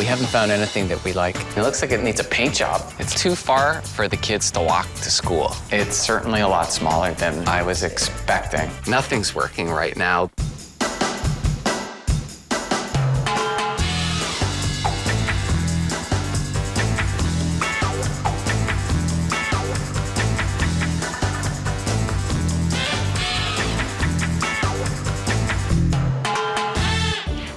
We haven't found anything that we like. It looks like it needs a paint job. It's too far for the kids to walk to school. It's certainly a lot smaller than I was expecting. Nothing's working right now.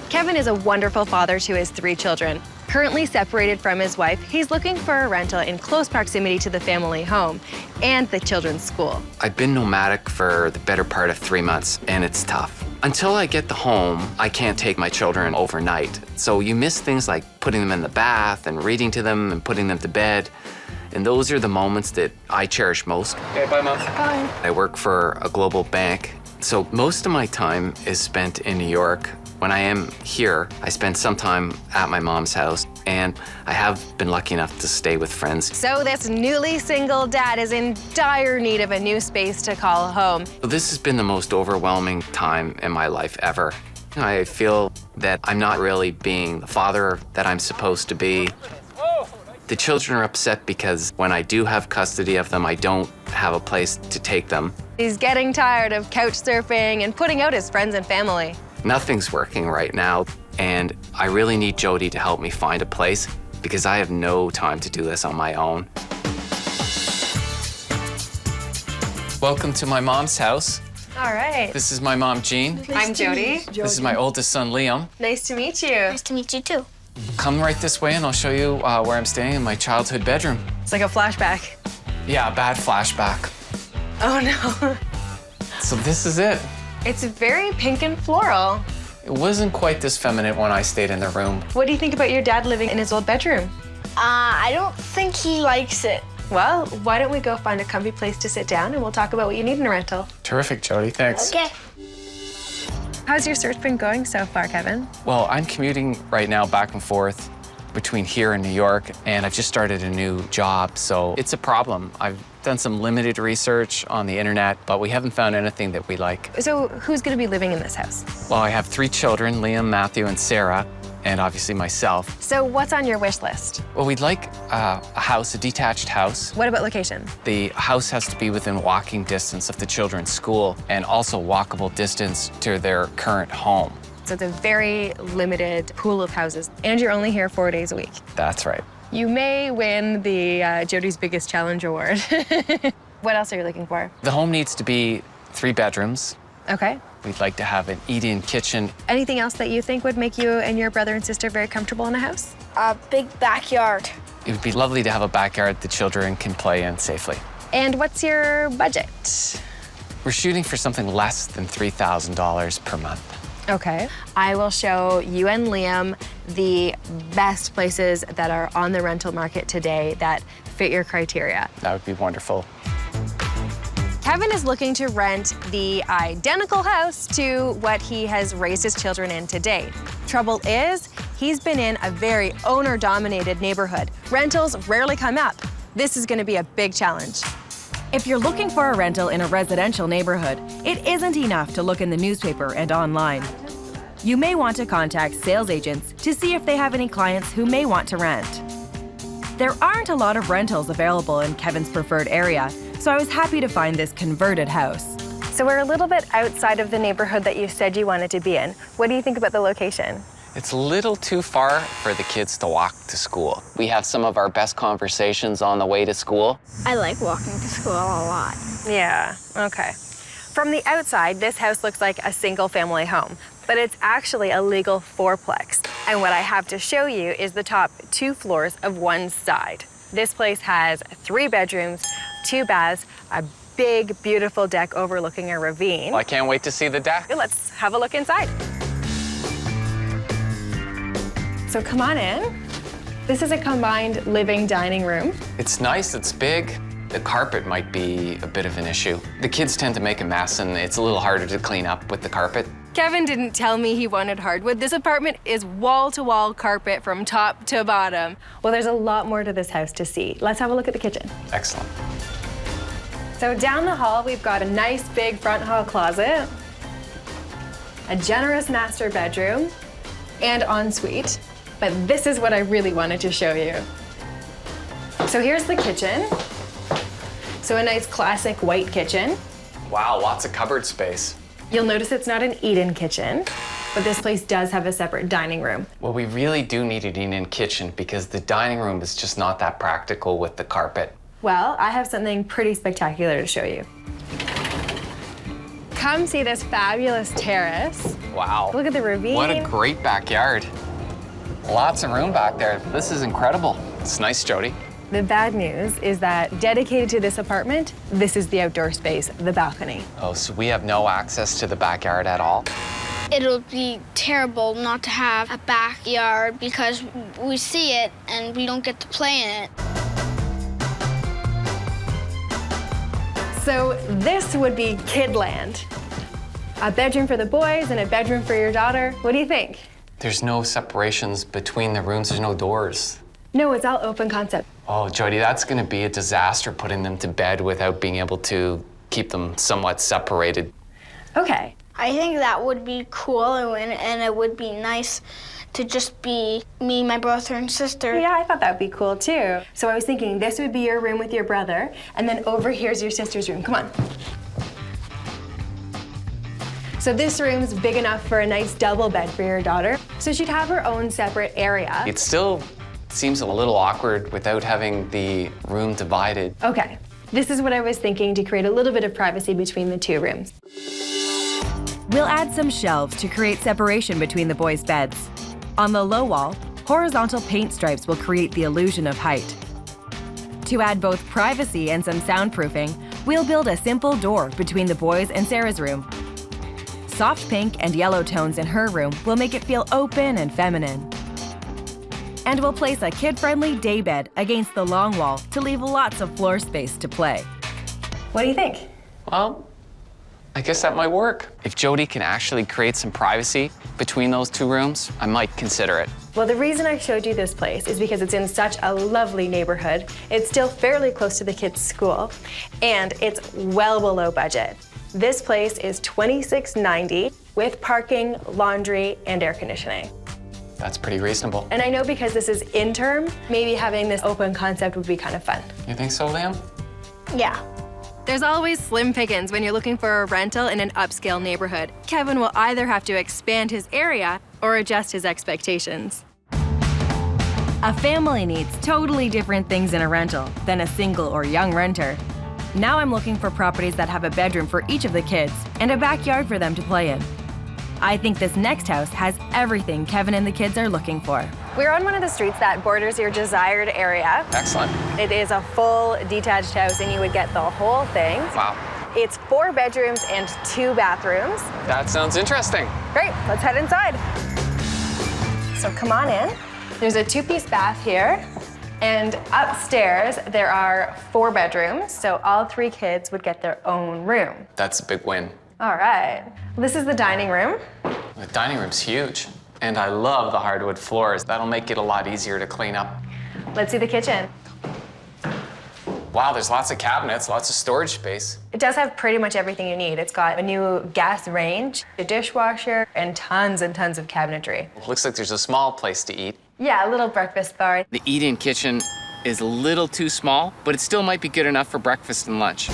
Kevin is a wonderful father to his 3 children. Currently separated from his wife, he's looking for a rental in close proximity to the family home and the children's school. I've been nomadic for the better part of 3 months, and it's tough. Until I get the home, I can't take my children overnight. So you miss things like putting them in the bath and reading to them and putting them to bed. And those are the moments that I cherish most. Okay, bye, Mom. Bye. I work for a global bank, so most of my time is spent in New York. When I am here, I spend some time at my mom's house, and I have been lucky enough to stay with friends. So this newly single dad is in dire need of a new space to call home. This has been the most overwhelming time in my life ever. I feel that I'm not really being the father that I'm supposed to be. The children are upset because when I do have custody of them, I don't have a place to take them. He's getting tired of couch surfing and putting out his friends and family. Nothing's working right now, and I really need Jody to help me find a place because I have no time to do this on my own. Welcome to my mom's house. All right. This is my mom, Jean. I'm Jody. This is my oldest son, Liam. Nice to meet you. Nice to meet you too. Come right this way and I'll show you where I'm staying in my childhood bedroom. It's like a flashback. Yeah, a bad flashback. Oh no. So this is it. It's very pink and floral. It wasn't quite this feminine when I stayed in the room. What do you think about your dad living in his old bedroom? I don't think he likes it. Well, why don't we go find a comfy place to sit down and we'll talk about what you need in a rental. Terrific, Jody, thanks. Okay. How's your search been going so far, Kevin? Well, I'm commuting right now back and forth between here and New York, and I've just started a new job, so it's a problem. I've done some limited research on the internet, but we haven't found anything that we like. So who's gonna be living in this house? Well, I have 3 children, Liam, Matthew, and Sarah, and obviously myself. So what's on your wish list? Well, we'd like a house, a detached house. What about location? The house has to be within walking distance of the children's school and also walkable distance to their current home. So it's a very limited pool of houses, and you're only here 4 days a week. That's right. You may win the Jody's Biggest Challenge award. What else are you looking for? The home needs to be 3 bedrooms. Okay. We'd like to have an eat-in kitchen. Anything else that you think would make you and your brother and sister very comfortable in a house? A big backyard. It would be lovely to have a backyard the children can play in safely. And what's your budget? We're shooting for something less than $3,000 per month. Okay. I will show you and Liam the best places that are on the rental market today that fit your criteria. That would be wonderful. Kevin is looking to rent the identical house to what he has raised his children in to date. Trouble is, he's been in a very owner-dominated neighborhood. Rentals rarely come up. This is going to be a big challenge. If you're looking for a rental in a residential neighborhood, it isn't enough to look in the newspaper and online. You may want to contact sales agents to see if they have any clients who may want to rent. There aren't a lot of rentals available in Kevin's preferred area, so I was happy to find this converted house. So we're a little bit outside of the neighborhood that you said you wanted to be in. What do you think about the location? It's a little too far for the kids to walk to school. We have some of our best conversations on the way to school. I like walking to school a lot. Yeah, okay. From the outside, this house looks like a single family home, but it's actually a legal fourplex. And what I have to show you is the top 2 floors of one side. This place has 3 bedrooms, 2 baths, a big, beautiful deck overlooking a ravine. Well, I can't wait to see the deck. Let's have a look inside. So come on in. This is a combined living dining room. It's nice, it's big. The carpet might be a bit of an issue. The kids tend to make a mess, and it's a little harder to clean up with the carpet. Kevin didn't tell me he wanted hardwood. This apartment is wall-to-wall carpet from top to bottom. Well, there's a lot more to this house to see. Let's have a look at the kitchen. Excellent. So down the hall, we've got a nice big front hall closet, a generous master bedroom, and ensuite. but this is what I really wanted to show you. So here's the kitchen. So a nice classic white kitchen. Wow, lots of cupboard space. You'll notice it's not an eat-in kitchen, but this place does have a separate dining room. Well, we really do need an eat-in kitchen because the dining room is just not that practical with the carpet. Well, I have something pretty spectacular to show you. Come see this fabulous terrace. Wow. Look at the ravine. What a great backyard. Lots of room back there. This is incredible. It's nice, Jody. The bad news is that dedicated to this apartment, this is the outdoor space, the balcony. Oh, so we have no access to the backyard at all? It'll be terrible not to have a backyard because we see it and we don't get to play in it. So this would be Kidland. A bedroom for the boys and a bedroom for your daughter. What do you think? There's no separations between the rooms. There's no doors. No, it's all open concept. Oh, Jody, that's going to be a disaster putting them to bed without being able to keep them somewhat separated. Okay. I think that would be cool and it would be nice to just be me, my brother, and sister. Yeah, I thought that would be cool too. So I was thinking this would be your room with your brother, and then over here's your sister's room. Come on. So this room's big enough for a nice double bed for your daughter. So she'd have her own separate area. It still seems a little awkward without having the room divided. Okay, this is what I was thinking to create a little bit of privacy between the two rooms. We'll add some shelves to create separation between the boys' beds. On the low wall, horizontal paint stripes will create the illusion of height. To add both privacy and some soundproofing, we'll build a simple door between the boys' and Sarah's room. Soft pink and yellow tones in her room will make it feel open and feminine. And we'll place a kid-friendly daybed against the long wall to leave lots of floor space to play. What do you think? Well, I guess that might work. If Jody can actually create some privacy between those two rooms, I might consider it. Well, the reason I showed you this place is because it's in such a lovely neighborhood. It's still fairly close to the kids' school, and it's well below budget. This place is $26.90 with parking, laundry, and air conditioning. That's pretty reasonable. And I know because this is interim, maybe having this open concept would be kind of fun. You think so, Liam? Yeah. There's always slim pickings when you're looking for a rental in an upscale neighborhood. Kevin will either have to expand his area or adjust his expectations. A family needs totally different things in a rental than a single or young renter. Now I'm looking for properties that have a bedroom for each of the kids and a backyard for them to play in. I think this next house has everything Kevin and the kids are looking for. We're on one of the streets that borders your desired area. Excellent. It is a full detached house and you would get the whole thing. Wow. It's 4 bedrooms and 2 bathrooms. That sounds interesting. Great, let's head inside. So come on in. There's a 2-piece bath here. And upstairs, there are 4 bedrooms. So all 3 kids would get their own room. That's a big win. All right. This is the dining room. The dining room's huge. And I love the hardwood floors. That'll make it a lot easier to clean up. Let's see the kitchen. Wow, there's lots of cabinets, lots of storage space. It does have pretty much everything you need. It's got a new gas range, a dishwasher, and tons of cabinetry. Looks like there's a small place to eat. Yeah, a little breakfast bar. The eat-in kitchen is a little too small, but it still might be good enough for breakfast and lunch.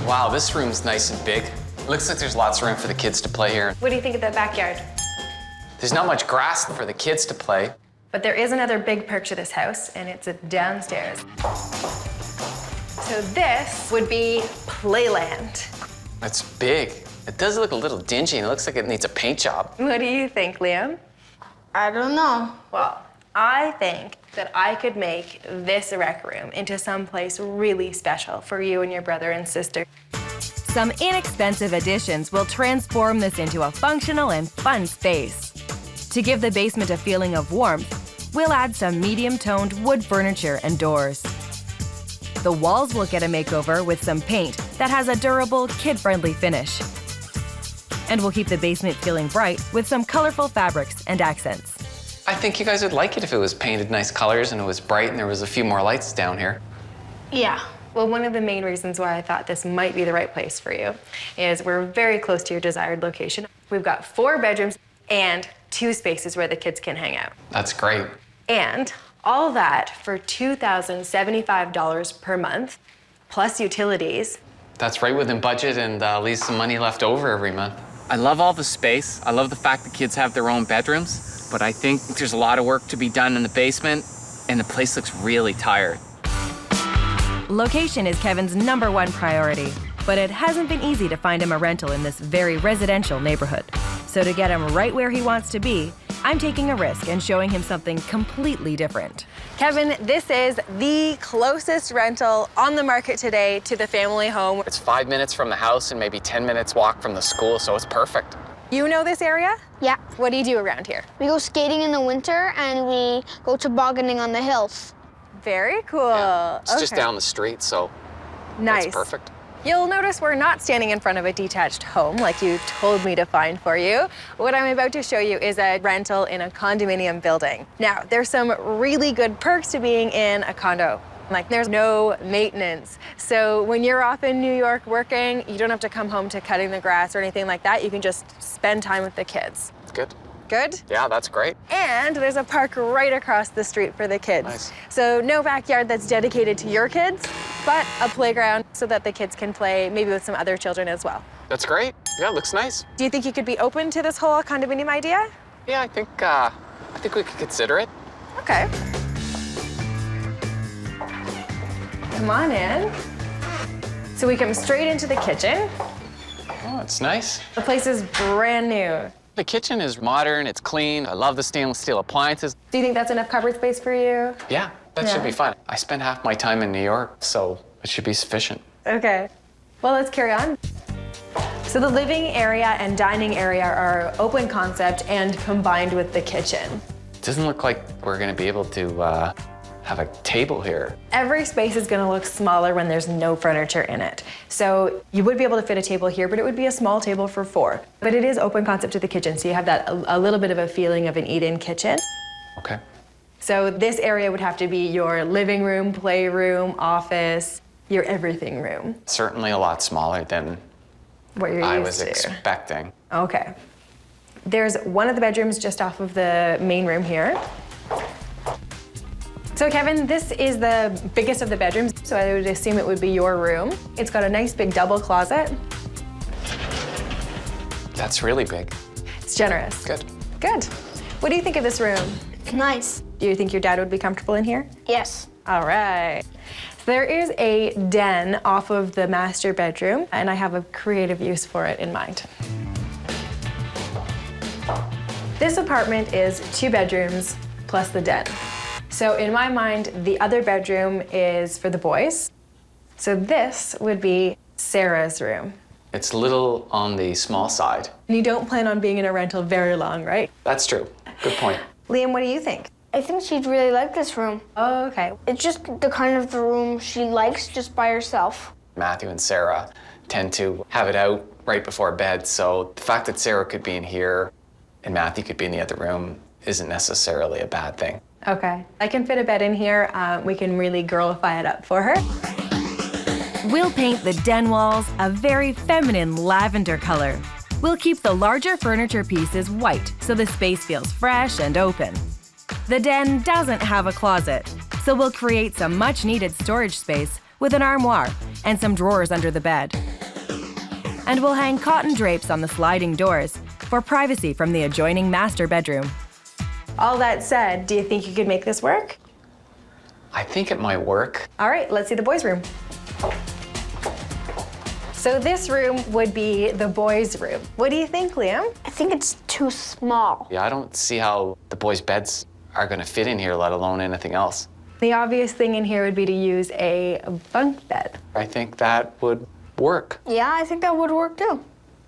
Wow, this room's nice and big. Looks like there's lots of room for the kids to play here. What do you think of the backyard? There's not much grass for the kids to play. But there is another big perk to this house, and it's downstairs. So this would be Playland. It's big. It does look a little dingy, and it looks like it needs a paint job. What do you think, Liam? I don't know. Well, I think that I could make this rec room into someplace really special for you and your brother and sister. Some inexpensive additions will transform this into a functional and fun space. To give the basement a feeling of warmth, we'll add some medium-toned wood furniture and doors. The walls will get a makeover with some paint that has a durable, kid-friendly finish. And we'll keep the basement feeling bright with some colorful fabrics and accents. I think you guys would like it if it was painted nice colors and it was bright and there was a few more lights down here. Yeah. Well, one of the main reasons why I thought this might be the right place for you is we're very close to your desired location. We've got 4 bedrooms and 2 spaces where the kids can hang out. That's great. And all that for $2,075 per month, plus utilities. That's right within budget and leaves some money left over every month. I love all the space. I love the fact that kids have their own bedrooms, but I think there's a lot of work to be done in the basement, and the place looks really tired. Location is Kevin's #1 priority, but it hasn't been easy to find him a rental in this very residential neighborhood. So to get him right where he wants to be, I'm taking a risk and showing him something completely different. Kevin, this is the closest rental on the market today to the family home. It's 5 minutes from the house and maybe 10 minutes walk from the school, so it's perfect. You know this area? Yeah. What do you do around here? We go skating in the winter and we go tobogganing on the hills. Very cool. It's just down the street, so Nice. it's perfect. You'll notice we're not standing in front of a detached home like you told me to find for you. What I'm about to show you is a rental in a condominium building. Now, there's some really good perks to being in a condo. Like there's no maintenance. So when you're off in New York working, you don't have to come home to cutting the grass or anything like that. You can just spend time with the kids. It's good. Good? Yeah, that's great. And there's a park right across the street for the kids. Nice. So no backyard that's dedicated to your kids, but a playground so that the kids can play maybe with some other children as well. That's great. Yeah, it looks nice. Do you think you could be open to this whole condominium idea? Yeah, I think we could consider it. Okay. Come on in. So we come straight into the kitchen. Oh, it's nice. The place is brand new. The kitchen is modern, it's clean. I love the stainless steel appliances. Do you think that's enough cupboard space for you? Yeah, that should be fun. I spend half my time in New York, so it should be sufficient. Okay. Well, let's carry on. So the living area and dining area are open concept and combined with the kitchen. It doesn't look like we're gonna be able to have a table here. Every space is gonna look smaller when there's no furniture in it. So you would be able to fit a table here, but it would be a small table for 4. But it is open concept to the kitchen, so you have that a little bit of a feeling of an eat-in kitchen. Okay. So this area would have to be your living room, playroom, office, your everything room. Certainly a lot smaller than What you're I used was to. expecting. Okay. There's one of the bedrooms just off of the main room here. So Kevin, this is the biggest of the bedrooms, so I would assume it would be your room. It's got a nice big double closet. That's really big. It's generous. Good. Good. What do you think of this room? It's nice. Do you think your dad would be comfortable in here? Yes. All right. So there is a den off of the master bedroom, and I have a creative use for it in mind. This apartment is 2 bedrooms plus the den. So in my mind, the other bedroom is for the boys. So this would be Sarah's room. It's a little on the small side. And you don't plan on being in a rental very long, right? That's true. Good point. Liam, what do you think? I think she'd really like this room. Oh, okay. It's just the kind of the room she likes just by herself. Matthew and Sarah tend to have it out right before bed, so the fact that Sarah could be in here and Matthew could be in the other room isn't necessarily a bad thing. Okay. I can fit a bed in here. We can really girlify it up for her. We'll paint the den walls a very feminine lavender color. We'll keep the larger furniture pieces white so the space feels fresh and open. The den doesn't have a closet, so we'll create some much-needed storage space with an armoire and some drawers under the bed. And we'll hang cotton drapes on the sliding doors for privacy from the adjoining master bedroom. All that said, do you think you could make this work? I think it might work. All right, let's see the boys' room. So this room would be the boys' room. What do you think, Liam? I think it's too small. Yeah, I don't see how the boys' beds are gonna fit in here, let alone anything else. The obvious thing in here would be to use a bunk bed. I think that would work. Yeah, I think that would work too.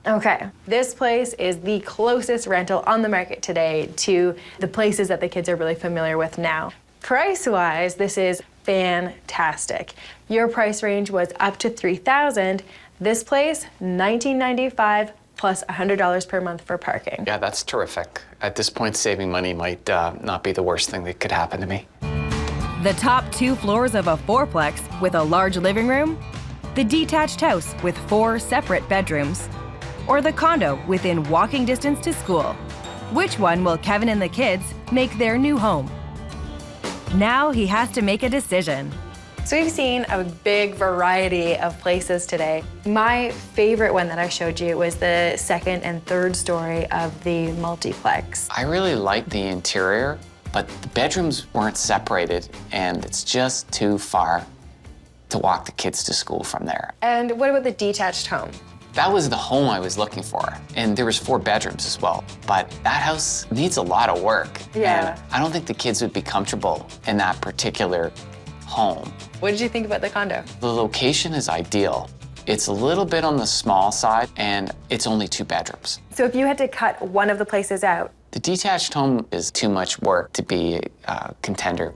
Okay, this place is the closest rental on the market today to the places that the kids are really familiar with now. Price-wise, this is fantastic. Your price range was up to $3,000. This place, $1,995 plus $100 per month for parking. Yeah, that's terrific. At this point, saving money might not be the worst thing that could happen to me. The top 2 floors of a 4-plex with a large living room, the detached house with 4 separate bedrooms, or the condo within walking distance to school. Which one will Kevin and the kids make their new home? Now he has to make a decision. So we've seen a big variety of places today. My favorite one that I showed you was the second and third story of the multiplex. I really like the interior, but the bedrooms weren't separated, and it's just too far to walk the kids to school from there. And what about the detached home? That was the home I was looking for, and there was 4 bedrooms as well. But that house needs a lot of work. Yeah. And I don't think the kids would be comfortable in that particular home. What did you think about the condo? The location is ideal. It's a little bit on the small side, and it's only 2 bedrooms. So if you had to cut one of the places out, The detached home is too much work to be a contender.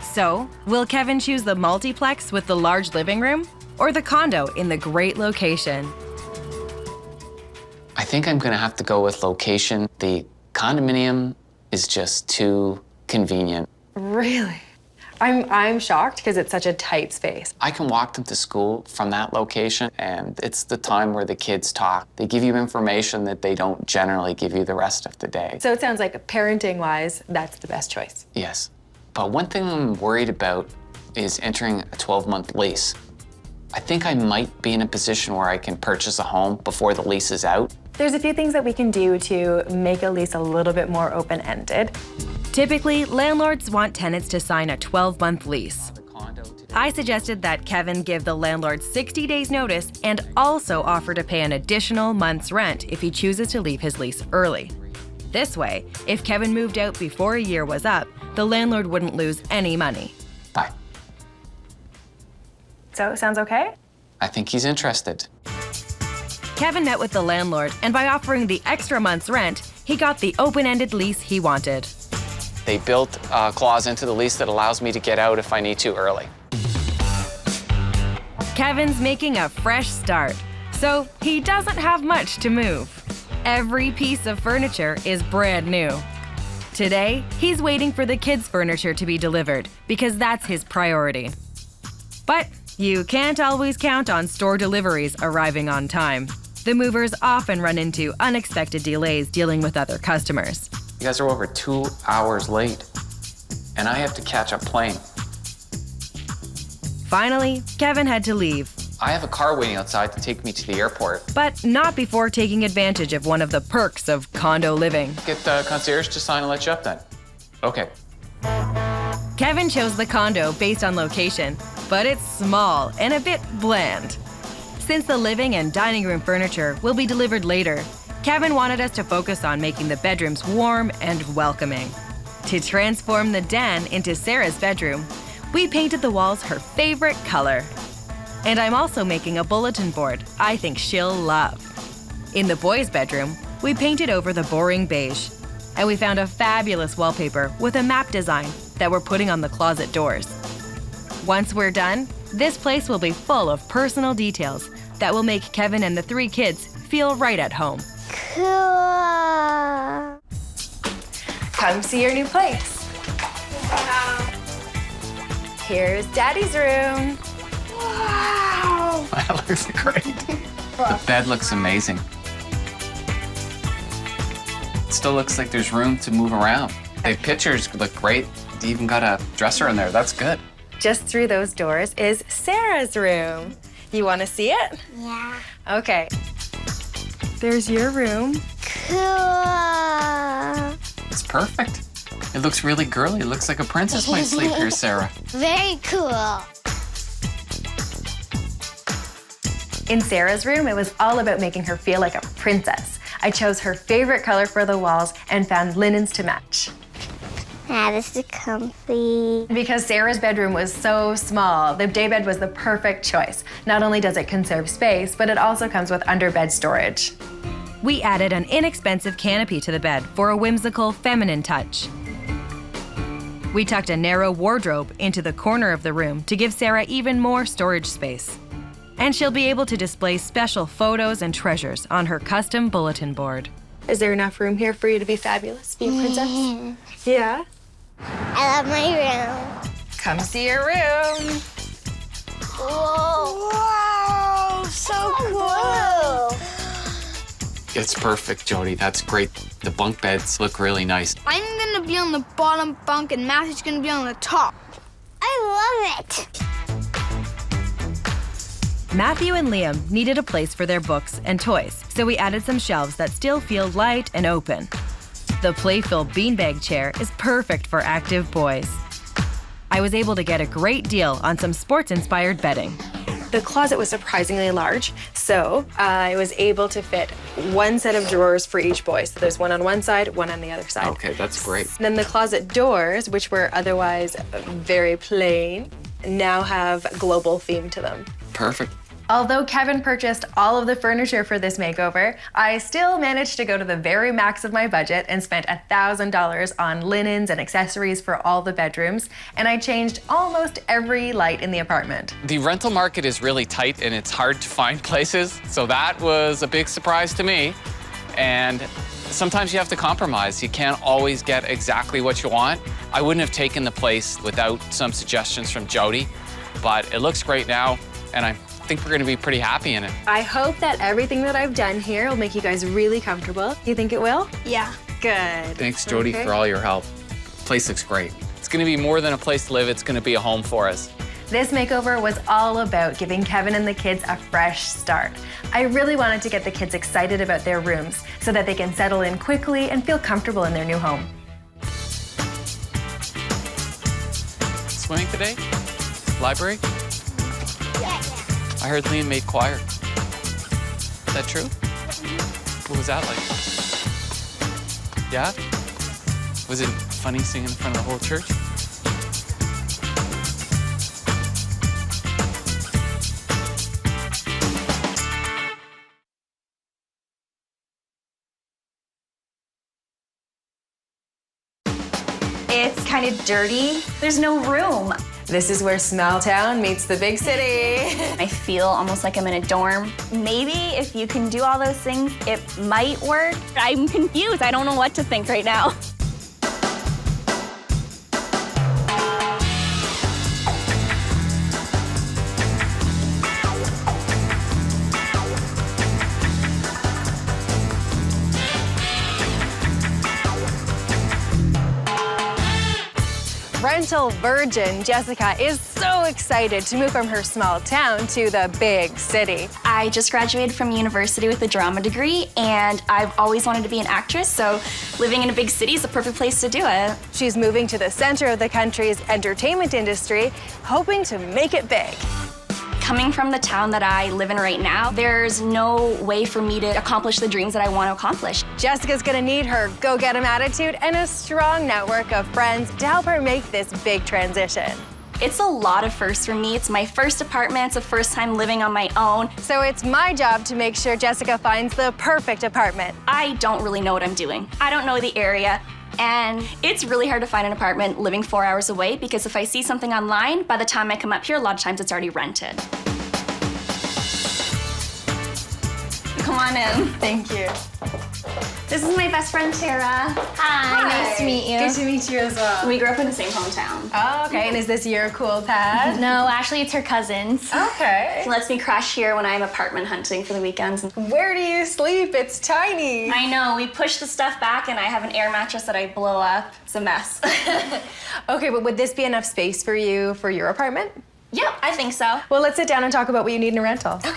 So, will Kevin choose the multiplex with the large living room or the condo in the great location? I think I'm gonna have to go with location. The condominium is just too convenient. really? I'm shocked because it's such a tight space. I can walk them to school from that location, and it's the time where the kids talk. They give you information that they don't generally give you the rest of the day. So it sounds like parenting-wise, that's the best choice. Yes. But one thing I'm worried about is entering a 12-month lease. I think I might be in a position where I can purchase a home before the lease is out. There's a few things that we can do to make a lease a little bit more open-ended. Typically, landlords want tenants to sign a 12-month lease. I suggested that Kevin give the landlord 60 days notice and also offer to pay an additional month's rent if he chooses to leave his lease early. This way, if Kevin moved out before a year was up, the landlord wouldn't lose any money. Bye. So, sounds okay? I think he's interested. Kevin met with the landlord, and by offering the extra month's rent, he got the open-ended lease he wanted. They built a clause into the lease that allows me to get out if I need to early. Kevin's making a fresh start, so he doesn't have much to move. Every piece of furniture is brand new. Today, he's waiting for the kids' furniture to be delivered because that's his priority. But you can't always count on store deliveries arriving on time. The movers often run into unexpected delays dealing with other customers. You guys are over 2 hours late, and I have to catch a plane. Finally, Kevin had to leave, I have a car waiting outside to take me to the airport. but not before taking advantage of one of the perks of condo living. Get the concierge to sign and let you up then. Okay. Kevin chose the condo based on location, but it's small and a bit bland. Since the living and dining room furniture will be delivered later, Kevin wanted us to focus on making the bedrooms warm and welcoming. To transform the den into Sarah's bedroom, we painted the walls her favorite color. And I'm also making a bulletin board I think she'll love. In the boys' bedroom, we painted over the boring beige, and we found a fabulous wallpaper with a map design that we're putting on the closet doors. Once we're done, this place will be full of personal details that will make Kevin and the 3 kids feel right at home. Cool. Come see your new place. Here's Daddy's room. Wow. That looks great. The bed looks amazing. It still looks like there's room to move around. The pictures look great. You even got a dresser in there. That's good. Just through those doors is Sarah's room. You want to see it? Yeah. Okay. There's your room. Cool. It's perfect. It looks really girly. It looks like a princess might sleep here, Sarah. Very cool. In Sarah's room, it was all about making her feel like a princess. I chose her favorite color for the walls and found linens to match. Yeah, this is comfy. Because Sarah's bedroom was so small, the daybed was the perfect choice. Not only does it conserve space, but it also comes with underbed storage. We added an inexpensive canopy to the bed for a whimsical, feminine touch. We tucked a narrow wardrobe into the corner of the room to give Sarah even more storage space. And she'll be able to display special photos and treasures on her custom bulletin board. Is there enough room here for you to be fabulous, be a princess? Yeah? I love my room. Come see your room. Whoa. Wow, so cool. It's perfect, Jody. That's great. The bunk beds look really nice. I'm gonna be on the bottom bunk and Matthew's gonna be on the top. I love it. Matthew and Liam needed a place for their books and toys, so we added some shelves that still feel light and open. The playful beanbag chair is perfect for active boys. I was able to get a great deal on some sports-inspired bedding. The closet was surprisingly large, so I was able to fit one set of drawers for each boy. So there's one on one side, one on the other side. Okay, that's great. Then the closet doors, which were otherwise very plain, now have global theme to them. Perfect. Although Kevin purchased all of the furniture for this makeover, I still managed to go to the very max of my budget and spent $1,000 on linens and accessories for all the bedrooms, and I changed almost every light in the apartment. The rental market is really tight and it's hard to find places, so that was a big surprise to me. And sometimes you have to compromise. You can't always get exactly what you want. I wouldn't have taken the place without some suggestions from Jody, but it looks great now, and I think we're gonna be pretty happy in it. I hope that everything that I've done here will make you guys really comfortable. You think it will? Yeah. Good. Thanks, Jody, Okay. for all your help. Place looks great. It's gonna be more than a place to live, it's gonna be a home for us. This makeover was all about giving Kevin and the kids a fresh start. I really wanted to get the kids excited about their rooms so that they can settle in quickly and feel comfortable in their new home. Swimming today? Library? Yeah. I heard Liam made choir. Is that true? What was that like? Yeah? Was it funny singing in front of the whole church? It's kind of dirty. There's no room. This is where small town meets the big city. I feel almost like I'm in a dorm. Maybe if you can do all those things, it might work. I'm confused. I don't know what to think right now. Rental virgin Jessica is so excited to move from her small town to the big city. I just graduated from university with a drama degree, and I've always wanted to be an actress, so living in a big city is the perfect place to do it. She's moving to the center of the country's entertainment industry, hoping to make it big. Coming from the town that I live in right now, there's no way for me to accomplish the dreams that I want to accomplish. Jessica's gonna need her go-get-'em attitude and a strong network of friends to help her make this big transition. It's a lot of firsts for me. It's my first apartment. It's the first time living on my own. So it's my job to make sure Jessica finds the perfect apartment. I don't really know what I'm doing. I don't know the area. And it's really hard to find an apartment living 4 hours away because if I see something online, by the time I come up here, a lot of times it's already rented. Come on in. Thank you. This is my best friend, Tara. Hi, nice to meet you. Good to meet you as well. We grew up in the same hometown. Oh, okay. And is this your cool pad? No, actually, it's her cousin's. Okay. She lets me crash here when I'm apartment hunting for the weekends. Where do you sleep? It's tiny. I know, we push the stuff back and I have an air mattress that I blow up. It's a mess. Okay, but would this be enough space for you for your apartment? Yep, I think so. Well, let's sit down and talk about what you need in a rental. Okay.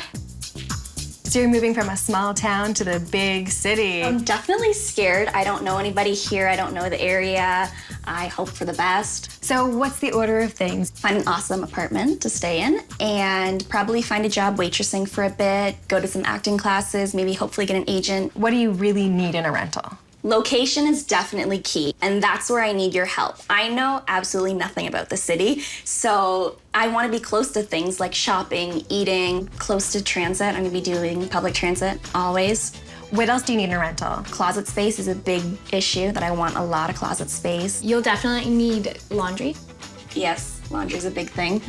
So you're moving from a small town to the big city. I'm definitely scared. I don't know anybody here. I don't know the area. I hope for the best. So what's the order of things? Find an awesome apartment to stay in and probably find a job waitressing for a bit, go to some acting classes, maybe hopefully get an agent. What do you really need in a rental? Location is definitely key, and that's where I need your help. I know absolutely nothing about the city, so I want to be close to things like shopping, eating, close to transit. I'm going to be doing public transit always. What else do you need in a rental? Closet space is a big issue that I want a lot of closet space. You'll definitely need laundry. Yes, laundry is a big thing.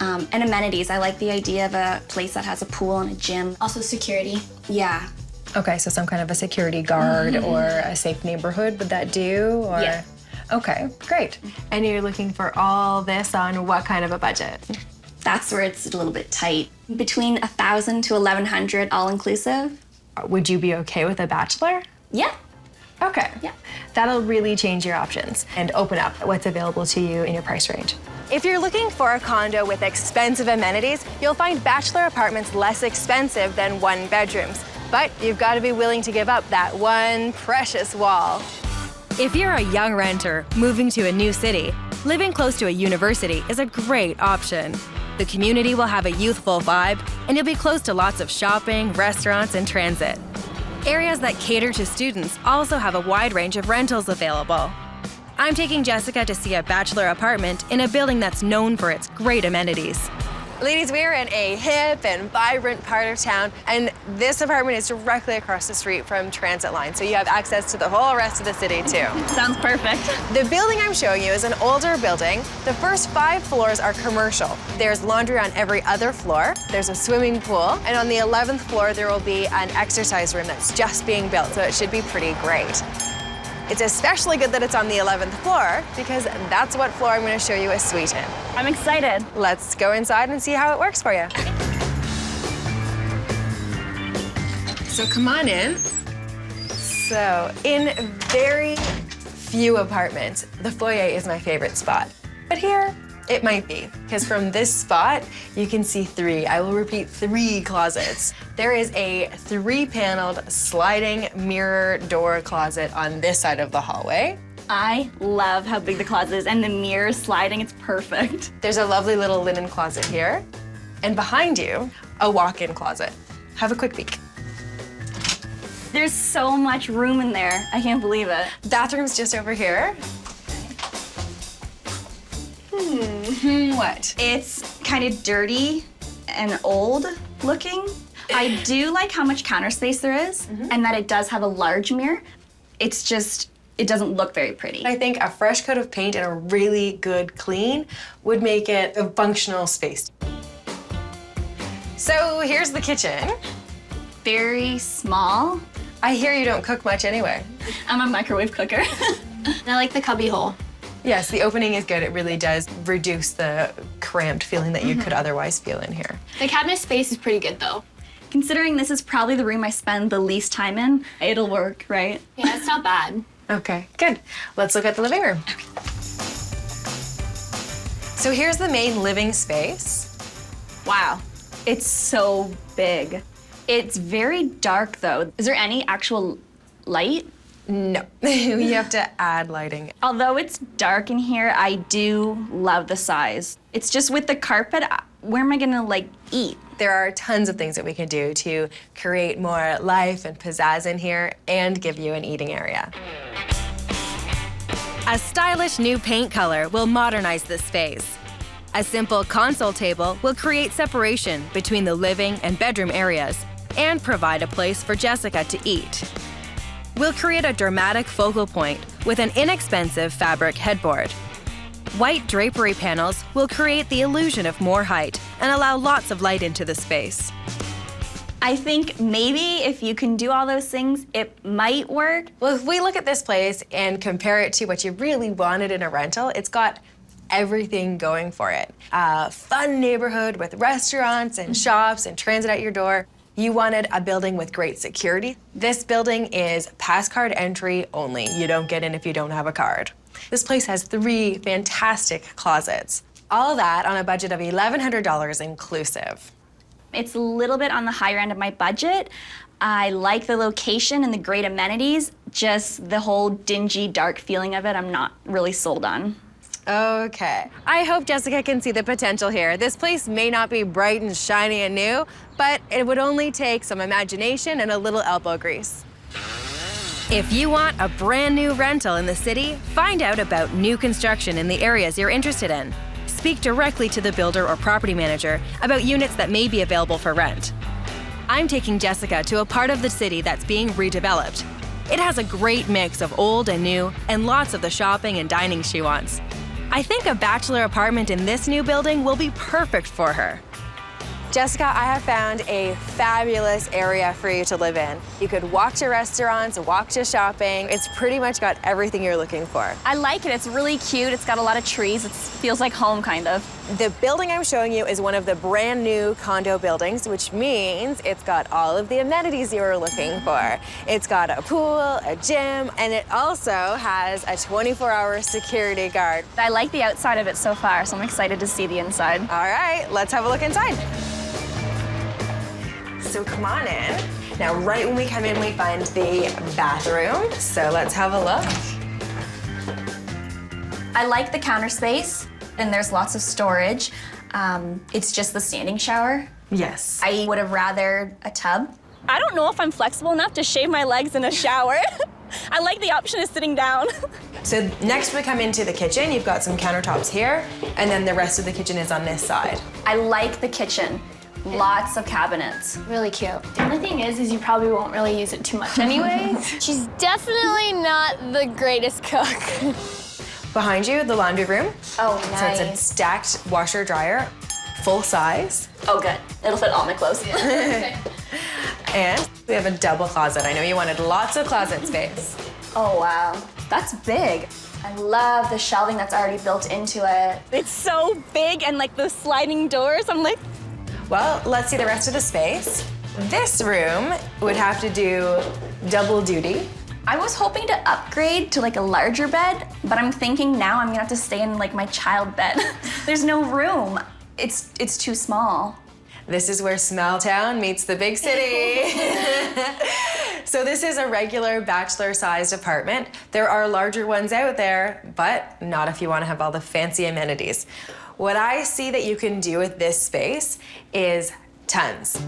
And amenities. I like the idea of a place that has a pool and a gym. Also security. Yeah. Okay, so some kind of a security guard or a safe neighborhood, would that do? Or... Yeah. Okay, great. And you're looking for all this on what kind of a budget? That's where it's a little bit tight. Between $1,000 to $1,100 all inclusive. Would you be okay with a bachelor? Yeah. Okay. Yeah. That'll really change your options and open up what's available to you in your price range. If you're looking for a condo with expensive amenities, you'll find bachelor apartments less expensive than one bedrooms. But you've got to be willing to give up that one precious wall. If you're a young renter moving to a new city, living close to a university is a great option. The community will have a youthful vibe, and you'll be close to lots of shopping, restaurants, and transit. Areas that cater to students also have a wide range of rentals available. I'm taking Jessica to see a bachelor apartment in a building that's known for its great amenities. Ladies, we're in a hip and vibrant part of town, and this apartment is directly across the street from transit line, so you have access to the whole rest of the city, too. Sounds perfect. The building I'm showing you is an older building. The first 5 floors are commercial. There's laundry on every other floor. There's a swimming pool, and on the 11th floor, there will be an exercise room that's just being built, so it should be pretty great. It's especially good that it's on the 11th floor because that's what floor I'm going to show you a suite in. I'm excited. Let's go inside and see how it works for you. So come on in. So in very few apartments, the foyer is my favorite spot. But here, it might be, because from this spot, you can see 3. I will repeat, 3 closets. There is a 3-paneled sliding mirror door closet on this side of the hallway. I love how big the closet is, and the mirror sliding, it's perfect. There's a lovely little linen closet here. And behind you, a walk-in closet. Have a quick peek. There's so much room in there. I can't believe it. Bathroom's just over here. What? It's kind of dirty and old looking. I do like how much counter space there is and that it does have a large mirror. It's just, it doesn't look very pretty. I think a fresh coat of paint and a really good clean would make it a functional space. So here's the kitchen. Very small. I hear you don't cook much anyway. I'm a microwave cooker. I like the cubby hole. Yes, the opening is good. It really does reduce the cramped feeling that you could otherwise feel in here. The cabinet space is pretty good, though. Considering this is probably the room I spend the least time in, it'll work, right? Yeah, it's not bad. Okay, good. Let's look at the living room. So here's the main living space. Wow, it's so big. It's very dark, though. Is there any actual light? No, you have to add lighting. Although it's dark in here, I do love the size. It's just with the carpet, where am I gonna, like, eat? There are tons of things that we can do to create more life and pizzazz in here and give you an eating area. A stylish new paint color will modernize this space. A simple console table will create separation between the living and bedroom areas and provide a place for Jessica to eat. We'll create a dramatic focal point with an inexpensive fabric headboard. White drapery panels will create the illusion of more height and allow lots of light into the space. I think maybe if you can do all those things, it might work. Well, if we look at this place and compare it to what you really wanted in a rental, it's got everything going for it. A fun neighborhood with restaurants and shops and transit at your door. You wanted a building with great security. This building is pass card entry only. You don't get in if you don't have a card. This place has 3 fantastic closets. All that on a budget of $1,100 inclusive. It's a little bit on the higher end of my budget. I like the location and the great amenities, just the whole dingy, dark feeling of it, I'm not really sold on. Okay. I hope Jessica can see the potential here. This place may not be bright and shiny and new, but it would only take some imagination and a little elbow grease. If you want a brand new rental in the city, find out about new construction in the areas you're interested in. Speak directly to the builder or property manager about units that may be available for rent. I'm taking Jessica to a part of the city that's being redeveloped. It has a great mix of old and new, and lots of the shopping and dining she wants. I think a bachelor apartment in this new building will be perfect for her. Jessica, I have found a fabulous area for you to live in. You could walk to restaurants, walk to shopping. It's pretty much got everything you're looking for. I like it. It's really cute. It's got a lot of trees. It feels like home, kind of. The building I'm showing you is one of the brand new condo buildings, which means it's got all of the amenities you were looking for. It's got a pool, a gym, and it also has a 24-hour security guard. I like the outside of it so far, so I'm excited to see the inside. All right, let's have a look inside. So come on in. Now, right when we come in, we find the bathroom. So let's have a look. I like the counter space, and there's lots of storage. It's just the standing shower. Yes. I would have rather a tub. I don't know if I'm flexible enough to shave my legs in a shower. I like the option of sitting down. So next we come into the kitchen. You've got some countertops here, and then the rest of the kitchen is on this side. I like the kitchen. Lots of cabinets. Really cute. The only thing is you probably won't really use it too much anyway. She's definitely not the greatest cook. Behind you, the laundry room. Oh, So it's a stacked washer dryer, full size. Oh, good. It'll fit all my clothes. And we have a double closet. I know you wanted lots of closet space. Oh, wow. That's big. I love the shelving that's already built into it. It's so big and like the sliding doors, I'm like, Well, let's see the rest of the space. This room would have to do double duty. I was hoping to upgrade to like a larger bed, but I'm thinking now I'm gonna have to stay in like my child bed. There's no room. It's too small. This is where small town meets the big city. So this is a regular bachelor-sized apartment. There are larger ones out there, but not if you want to have all the fancy amenities. What I see that you can do with this space is tons.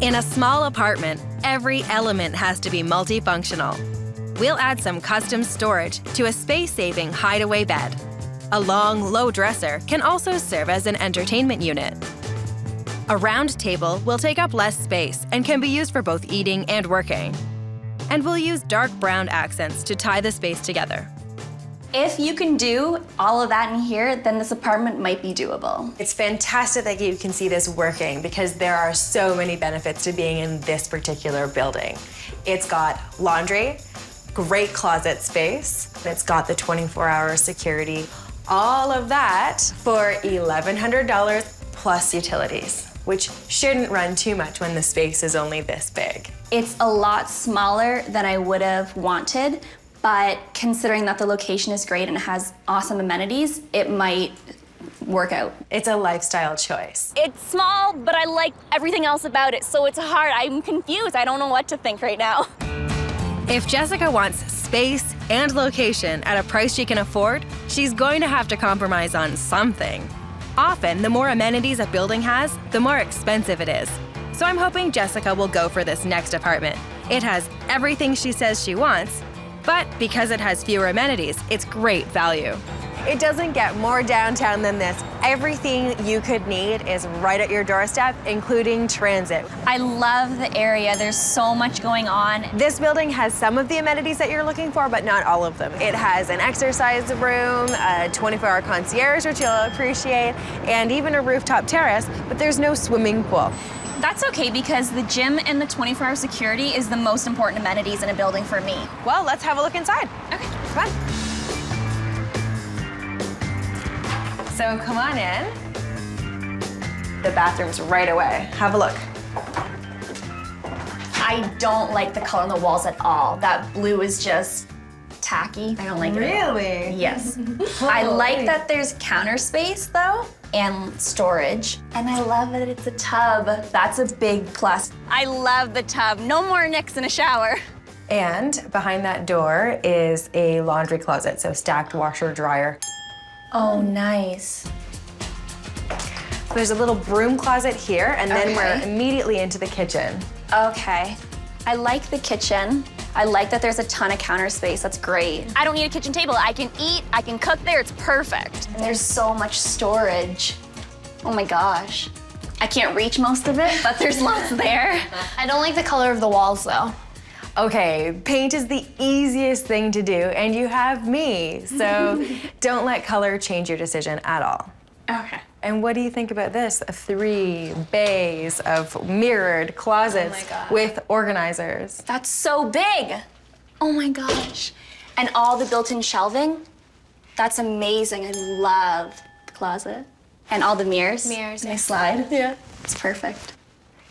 In a small apartment, every element has to be multifunctional. We'll add some custom storage to a space-saving hideaway bed. A long, low dresser can also serve as an entertainment unit. A round table will take up less space and can be used for both eating and working. And we'll use dark brown accents to tie the space together. If you can do all of that in here, then this apartment might be doable. It's fantastic that you can see this working because there are so many benefits to being in this particular building. It's got laundry, great closet space, it's got the 24-hour security, all of that for $1,100 plus utilities, which shouldn't run too much when the space is only this big. It's a lot smaller than I would have wanted, but considering that the location is great and it has awesome amenities, it might work out. It's a lifestyle choice. it's small, but I like everything else about it, so it's hard. I'm confused. I don't know what to think right now. If Jessica wants space and location at a price she can afford, she's going to have to compromise on something. Often, the more amenities a building has, the more expensive it is. So I'm hoping Jessica will go for this next apartment. It has everything she says she wants, but because it has fewer amenities, it's great value. It doesn't get more downtown than this. Everything you could need is right at your doorstep, including transit. I love the area. There's so much going on. This building has some of the amenities that you're looking for, but not all of them. It has an exercise room, a 24-hour concierge, which you'll appreciate, and even a rooftop terrace, but there's no swimming pool. That's okay because the gym and the 24-hour security is the most important amenities in a building for me. Well, let's have a look inside. Okay. Come on. So come on in. The bathroom's right away. Have a look. I don't like the color on the walls at all. That blue is just tacky. I don't like it at all. Really? Yes. I like that there's counter space though, and storage. And I love that it's a tub. That's a big plus. I love the tub. No more nicks in a shower. And behind that door is a laundry closet, so stacked washer dryer. Oh, nice. There's a little broom closet here, and then Okay. we're immediately into the kitchen. Okay. I like the kitchen. I like that there's a ton of counter space. That's great. I don't need a kitchen table. I can eat, I can cook there. It's perfect. And there's so much storage. Oh my gosh. I can't reach most of it, but there's lots there. I don't like the color of the walls though. Okay, paint is the easiest thing to do, and you have me, so don't let color change your decision at all. Okay. And what do you think about this? 3 bays of mirrored closets with organizers. That's so big. Oh my gosh. And all the built-in shelving. That's amazing. I love the closet. And all the mirrors. Mirrors, They yeah. slide. Yeah. It's perfect.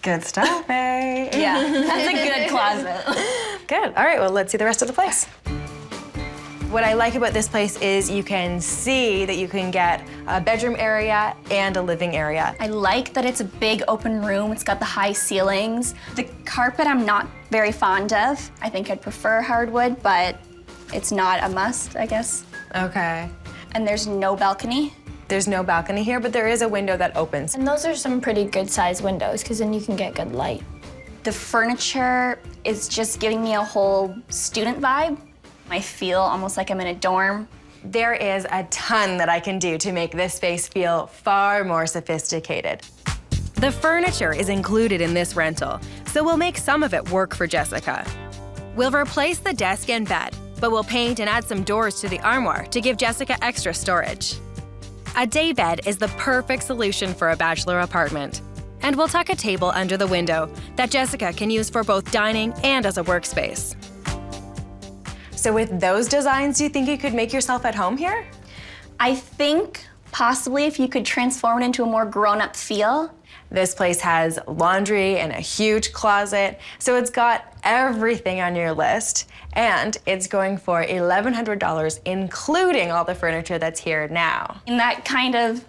Good stuff, eh? Yeah, that's a good closet. Good. All right, well, let's see the rest of the place. What I like about this place is you can see that you can get a bedroom area and a living area. I like that it's a big open room. It's got the high ceilings. The carpet I'm not very fond of. I think I'd prefer hardwood, but it's not a must, I guess. Okay. And there's no balcony. There's no balcony here, but there is a window that opens. And those are some pretty good sized windows because then you can get good light. The furniture is just giving me a whole student vibe. I feel almost like I'm in a dorm. There is a ton that I can do to make this space feel far more sophisticated. The furniture is included in this rental, so we'll make some of it work for Jessica. We'll replace the desk and bed, but we'll paint and add some doors to the armoire to give Jessica extra storage. A day bed is the perfect solution for a bachelor apartment. And we'll tuck a table under the window that Jessica can use for both dining and as a workspace. So with those designs, do you think you could make yourself at home here? I think possibly if you could transform it into a more grown-up feel. This place has laundry and a huge closet, so it's got everything on your list, and it's going for $1,100, including all the furniture that's here now. And that kind of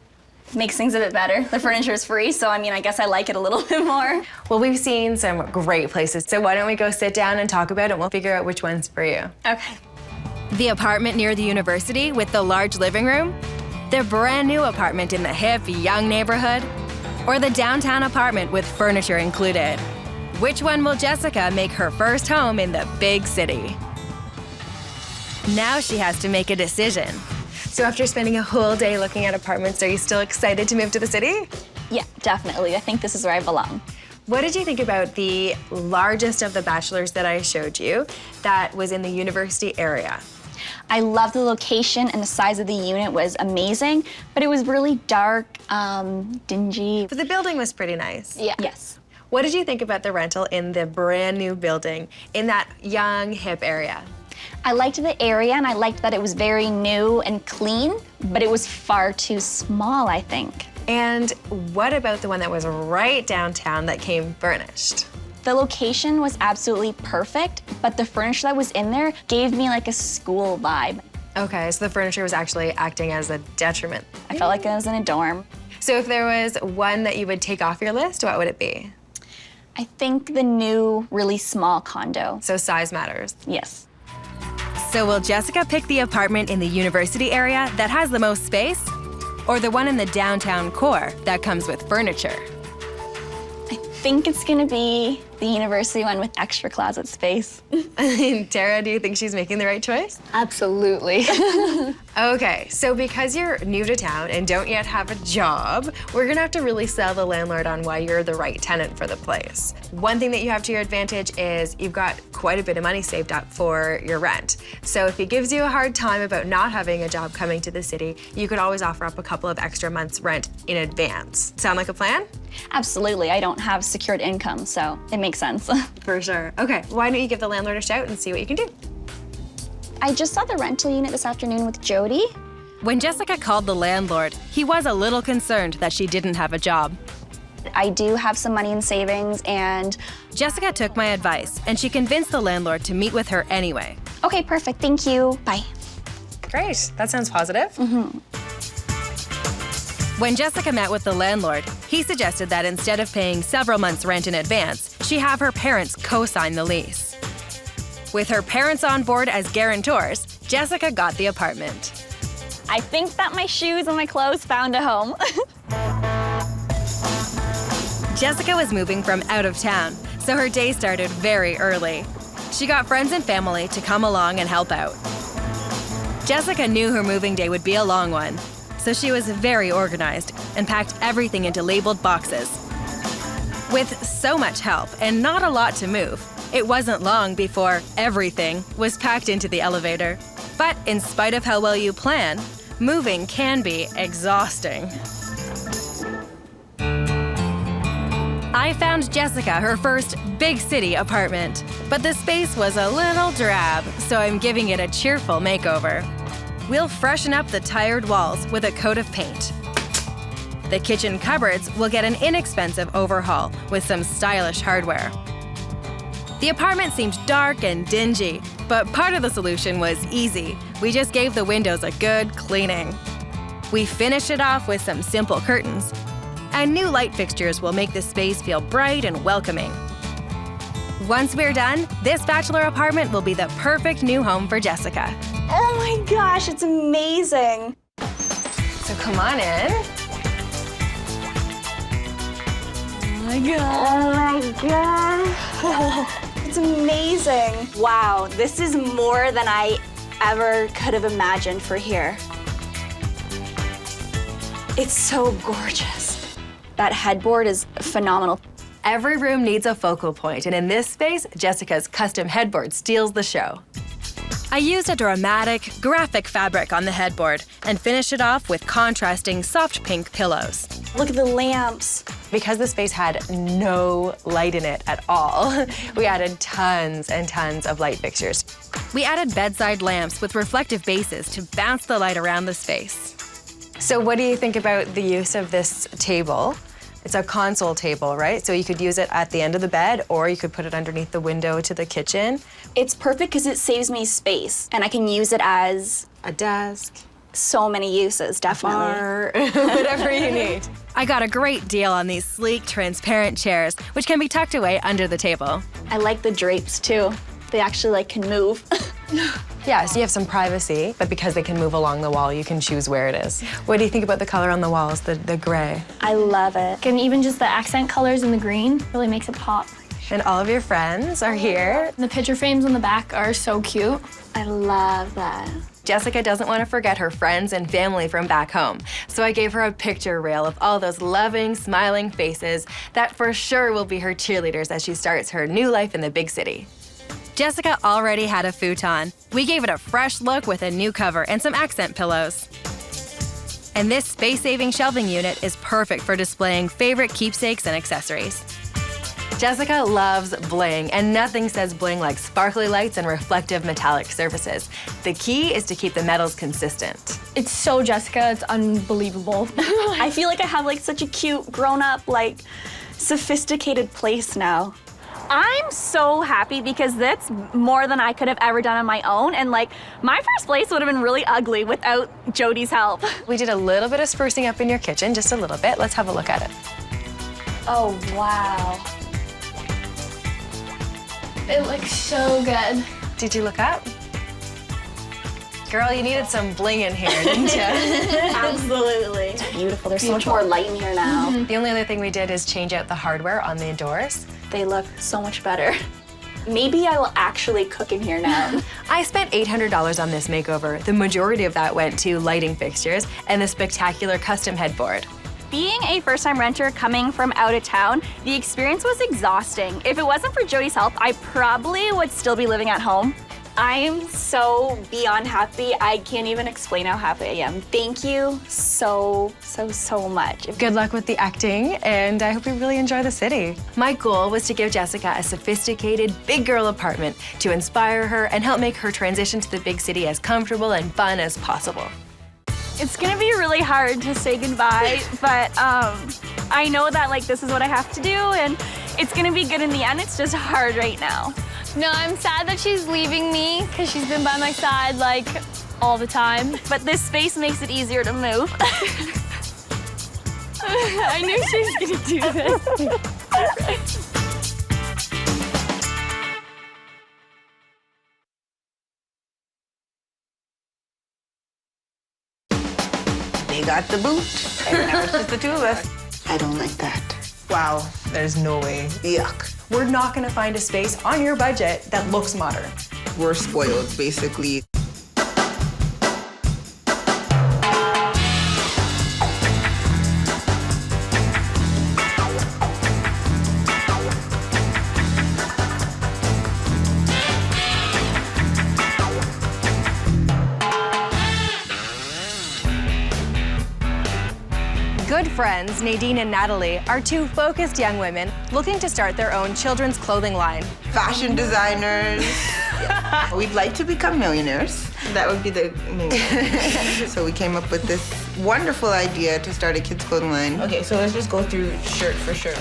makes things a bit better. The furniture is free, so I mean, I guess I like it a little bit more. Well, we've seen some great places, so why don't we go sit down and talk about it, and we'll figure out which one's for you. Okay. The apartment near the university with the large living room, the brand new apartment in the hip, young neighborhood, or the downtown apartment with furniture included. Which one will Jessica make her first home in the big city? Now she has to make a decision. So after spending a whole day looking at apartments, are you still excited to move to the city? Yeah, definitely. I think this is where I belong. What did you think about the largest of the bachelors that I showed you that was in the university area? I love the location and the size of the unit was amazing, but it was really dark, dingy. But the building was pretty nice. Yeah. Yes. What did you think about the rental in the brand new building in that young, hip area? I liked the area and I liked that it was very new and clean, but it was far too small, I think. And what about the one that was right downtown that came furnished? The location was absolutely perfect, but the furniture that was in there gave me like a school vibe. Okay, so the furniture was actually acting as a detriment. I felt like I was in a dorm. So if there was one that you would take off your list, what would it be? I think the new, really small condo. So size matters. Yes. So will Jessica pick the apartment in the university area that has the most space? Or the one in the downtown core that comes with furniture? I think it's gonna be the university one with extra closet space. Tara, do you think she's making the right choice? Absolutely. Okay, so because you're new to town and don't yet have a job, we're gonna have to really sell the landlord on why you're the right tenant for the place. One thing that you have to your advantage is you've got quite a bit of money saved up for your rent. So if he gives you a hard time about not having a job coming to the city, you could always offer up a couple of extra months' rent in advance. Sound like a plan? Absolutely, I don't have secured income, so it makes sense. For sure. Okay, why don't you give the landlord a shout and see what you can do? I just saw the rental unit this afternoon with Jody. When Jessica called the landlord, he was a little concerned that she didn't have a job. I do have some money in savings and... Jessica took my advice, and she convinced the landlord to meet with her anyway. Okay, perfect, thank you, bye. Great, that sounds positive. When Jessica met with the landlord, he suggested that instead of paying several months' rent in advance, she have her parents co-sign the lease. With her parents on board as guarantors, Jessica got the apartment. I think that my shoes and my clothes found a home. Jessica was moving from out of town, so her day started very early. She got friends and family to come along and help out. Jessica knew her moving day would be a long one, so she was very organized and packed everything into labeled boxes. With so much help and not a lot to move, it wasn't long before everything was packed into the elevator. But in spite of how well you plan, moving can be exhausting. I found Jessica her first big city apartment, but the space was a little drab, so I'm giving it a cheerful makeover. We'll freshen up the tired walls with a coat of paint. The kitchen cupboards will get an inexpensive overhaul with some stylish hardware. The apartment seemed dark and dingy, but part of the solution was easy. We just gave the windows a good cleaning. We finished it off with some simple curtains. And new light fixtures will make the space feel bright and welcoming. Once we're done, this bachelor apartment will be the perfect new home for Jessica. Oh my gosh, it's amazing. So come on in. Oh my gosh. It's amazing. Wow, this is more than I ever could have imagined for here. It's so gorgeous. That headboard is phenomenal. Every room needs a focal point, and in this space, Jessica's custom headboard steals the show. I used a dramatic, graphic fabric on the headboard and finished it off with contrasting soft pink pillows. Look at the lamps. Because the space had no light in it at all, we added tons and tons of light fixtures. We added bedside lamps with reflective bases to bounce the light around the space. So what do you think about the use of this table? It's a console table, right? So you could use it at the end of the bed, or you could put it underneath the window to the kitchen. It's perfect because it saves me space, and I can use it as A desk, so many uses, definitely. or whatever you need. I got a great deal on these sleek, transparent chairs, which can be tucked away under the table. I like the drapes too. They actually can move. Yeah, so you have some privacy, but because they can move along the wall, you can choose where it is. What do you think about the color on the walls, the gray? I love it. And even just the accent colors in the green really makes it pop. And all of your friends are here. The picture frames on the back are so cute. I love that. Jessica doesn't want to forget her friends and family from back home, so I gave her a picture reel of all those loving, smiling faces that for sure will be her cheerleaders as she starts her new life in the big city. Jessica already had a futon. We gave it a fresh look with a new cover and some accent pillows. And this space-saving shelving unit is perfect for displaying favorite keepsakes and accessories. Jessica loves bling, and nothing says bling like sparkly lights and reflective metallic surfaces. The key is to keep the metals consistent. It's so Jessica, it's unbelievable. I feel like I have such a cute, grown-up, sophisticated place now. I'm so happy because that's more than I could have ever done on my own. And my first place would have been really ugly without Jody's help. We did a little bit of sprucing up in your kitchen, just a little bit. Let's have a look at it. Oh, wow. It looks so good. Did you look up? Girl, you needed some bling in here, didn't you? Absolutely. It's beautiful. There's so much more light in here now. The only other thing we did is change out the hardware on the doors. They look so much better. Maybe I will actually cook in here now. I spent $800 on this makeover. The majority of that went to lighting fixtures and the spectacular custom headboard. Being a first-time renter coming from out of town, the experience was exhausting. If it wasn't for Jody's help, I probably would still be living at home. I am so beyond happy. I can't even explain how happy I am. Thank you so much. Good luck with the acting, and I hope you really enjoy the city. My goal was to give Jessica a sophisticated, big girl apartment to inspire her and help make her transition to the big city as comfortable and fun as possible. It's gonna be really hard to say goodbye, but I know that this is what I have to do, and it's gonna be good in the end. It's just hard right now. No, I'm sad that she's leaving me because she's been by my side all the time. But this space makes it easier to move. I knew she was gonna do this. They got the boot, and now it's just the two of us. I don't like that. Wow, there's no way. Yuck. We're not gonna find a space on your budget that looks modern. We're spoiled, basically. Good friends, Nadine and Natalie, are two focused young women looking to start their own children's clothing line. Fashion designers. We'd like to become millionaires. That would be the main. So we came up with this wonderful idea to start a kids' clothing line. Okay, so let's just go through shirt for shirt.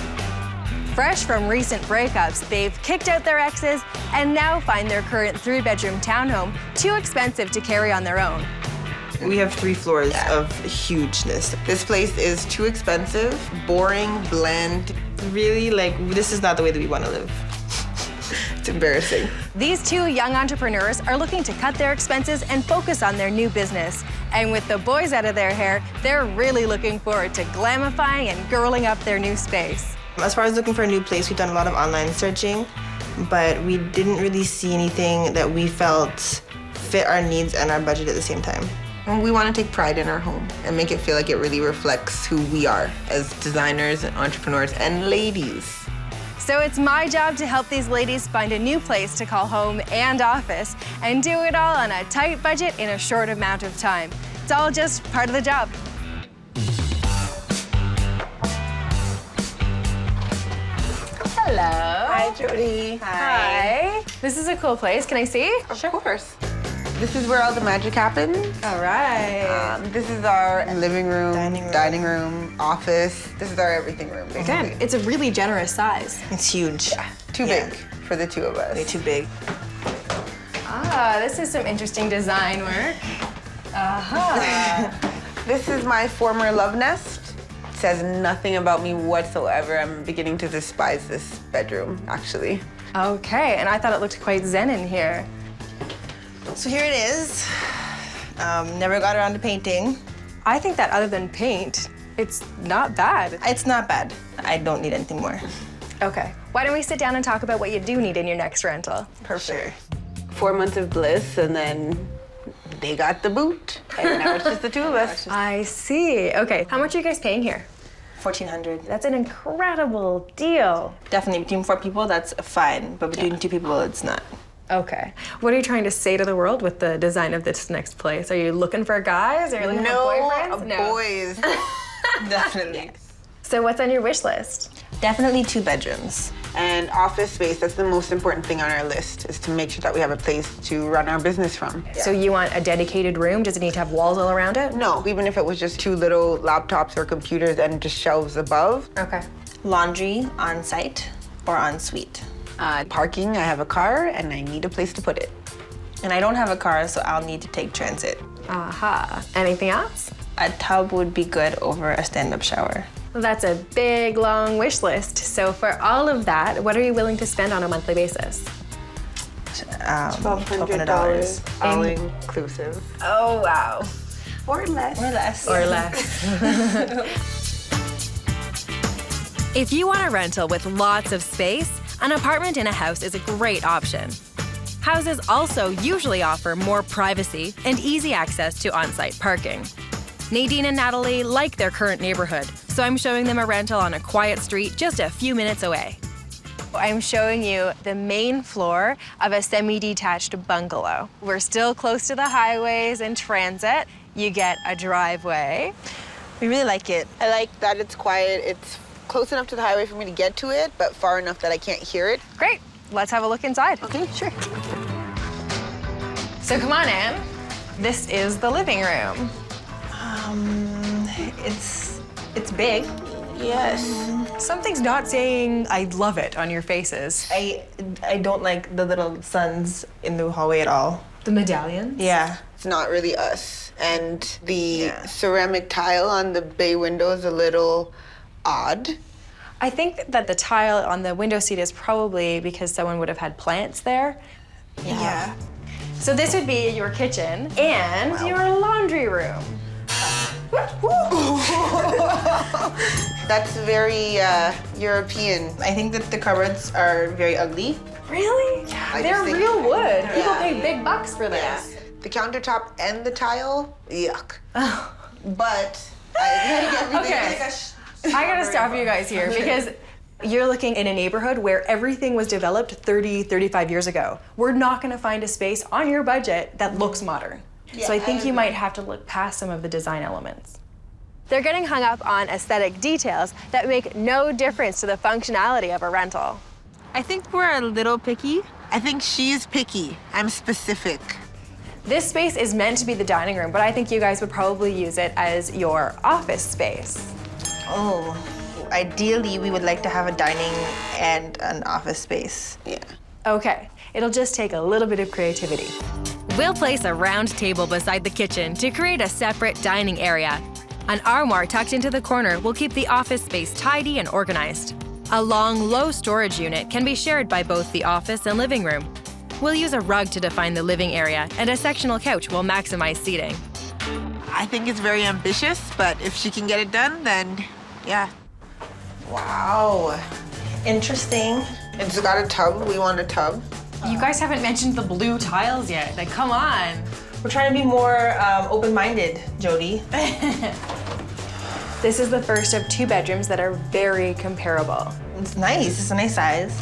Fresh from recent breakups, they've kicked out their exes and now find their current 3-bedroom townhome too expensive to carry on their own. We have 3 floors of hugeness. This place is too expensive, boring, bland. Really, like, this is not the way that we want to live. It's embarrassing. These 2 young entrepreneurs are looking to cut their expenses and focus on their new business. And with the boys out of their hair, they're really looking forward to glamifying and girling up their new space. As far as looking for a new place, we've done a lot of online searching, but we didn't really see anything that we felt fit our needs and our budget at the same time. We want to take pride in our home and make it feel like it really reflects who we are as designers and entrepreneurs and ladies. So it's my job to help these ladies find a new place to call home and office and do it all on a tight budget in a short amount of time. It's all just part of the job. Hello. Hi, Jody. Hi. This is a cool place. Can I see? Of course. This is where all the magic happens. All right. This is our living room, dining room, office. This is our everything room, basically. Good. It's a really generous size. It's huge. Too big for the 2 of us. Way too big. Ah, this is some interesting design work. Aha. This is my former love nest. It says nothing about me whatsoever. I'm beginning to despise this bedroom, actually. Okay, and I thought it looked quite zen in here. So here it is. Never got around to painting. I think that other than paint, it's not bad. It's not bad. I don't need anything more. Okay, why don't we sit down and talk about what you do need in your next rental? Perfect. 4 months of bliss, and then they got the boot, and now it's just the 2 of us. I see. Okay, how much are you guys paying here? $1,400. That's an incredible deal. Definitely between 4 people, that's fine, but between 2 people, it's not. Okay. What are you trying to say to the world with the design of this next place? Are you looking for guys? Are you looking for boyfriends? Boys. Definitely. So what's on your wish list? Definitely 2 bedrooms. And office space, that's the most important thing on our list, is to make sure that we have a place to run our business from. So you want a dedicated room? Does it need to have walls all around it? No, even if it was just 2 little laptops or computers and just shelves above. Okay. Laundry on site or en suite. Parking, I have a car and I need a place to put it. And I don't have a car, so I'll need to take transit. Aha. Anything else? A tub would be good over a stand-up shower. Well, that's a big, long wish list. So for all of that, what are you willing to spend on a monthly basis? $1,200. All inclusive. Oh, wow. Or less. Or less. Or less. If you want a rental with lots of space, an apartment in a house is a great option. Houses also usually offer more privacy and easy access to on-site parking. Nadine and Natalie like their current neighborhood, so I'm showing them a rental on a quiet street just a few minutes away. I'm showing you the main floor of a semi-detached bungalow. We're still close to the highways and transit. You get a driveway. We really like it. I like that it's quiet. It's close enough to the highway for me to get to it, but far enough that I can't hear it. Great. Let's have a look inside. Okay, sure. So come on in. This is the living room. It's big. Yes. Something's not saying I love it on your faces. I don't like the little suns in the hallway at all. The medallions? Yeah. It's not really us. And the ceramic tile on the bay window is a little odd. I think that the tile on the window seat is probably because someone would have had plants there. Yeah. So this would be your kitchen and your laundry room. That's very European. I think that the cupboards are very ugly. Really? I They're just think- real wood. People Yeah. pay big bucks for this. The countertop and the tile, yuck. But I gotta get Okay. I gotta stop you guys here because you're looking in a neighborhood where everything was developed 30, 35 years ago. We're not gonna find a space on your budget that looks modern. So I think you might have to look past some of the design elements. They're getting hung up on aesthetic details that make no difference to the functionality of a rental. I think we're a little picky. I think she's picky. I'm specific. This space is meant to be the dining room, but I think you guys would probably use it as your office space. Oh, ideally we would like to have a dining and an office space. Yeah. Okay, it'll just take a little bit of creativity. We'll place a round table beside the kitchen to create a separate dining area. An armoire tucked into the corner will keep the office space tidy and organized. A long, low storage unit can be shared by both the office and living room. We'll use a rug to define the living area, and a sectional couch will maximize seating. I think it's very ambitious, but if she can get it done, then yeah. Wow, interesting. It's got a tub, we want a tub. You guys haven't mentioned the blue tiles yet. Like, come on. We're trying to be more open-minded, Jody. This is the first of 2 bedrooms that are very comparable. It's nice, it's a nice size.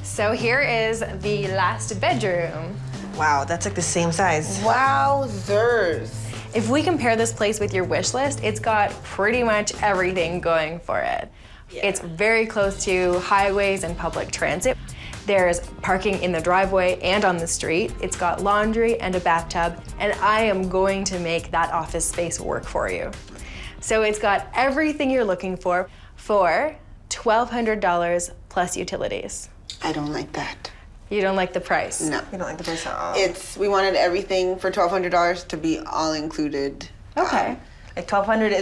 So here is the last bedroom. Wow, that's like the same size. Wowzers. If we compare this place with your wish list, it's got pretty much everything going for it. Yeah. It's very close to highways and public transit. There's parking in the driveway and on the street. It's got laundry and a bathtub, and I am going to make that office space work for you. So it's got everything you're looking for $1,200 plus utilities. I don't like that. You don't like the price? No. We don't like the price at all. We wanted everything for $1,200 to be all included. Okay. Like 1,200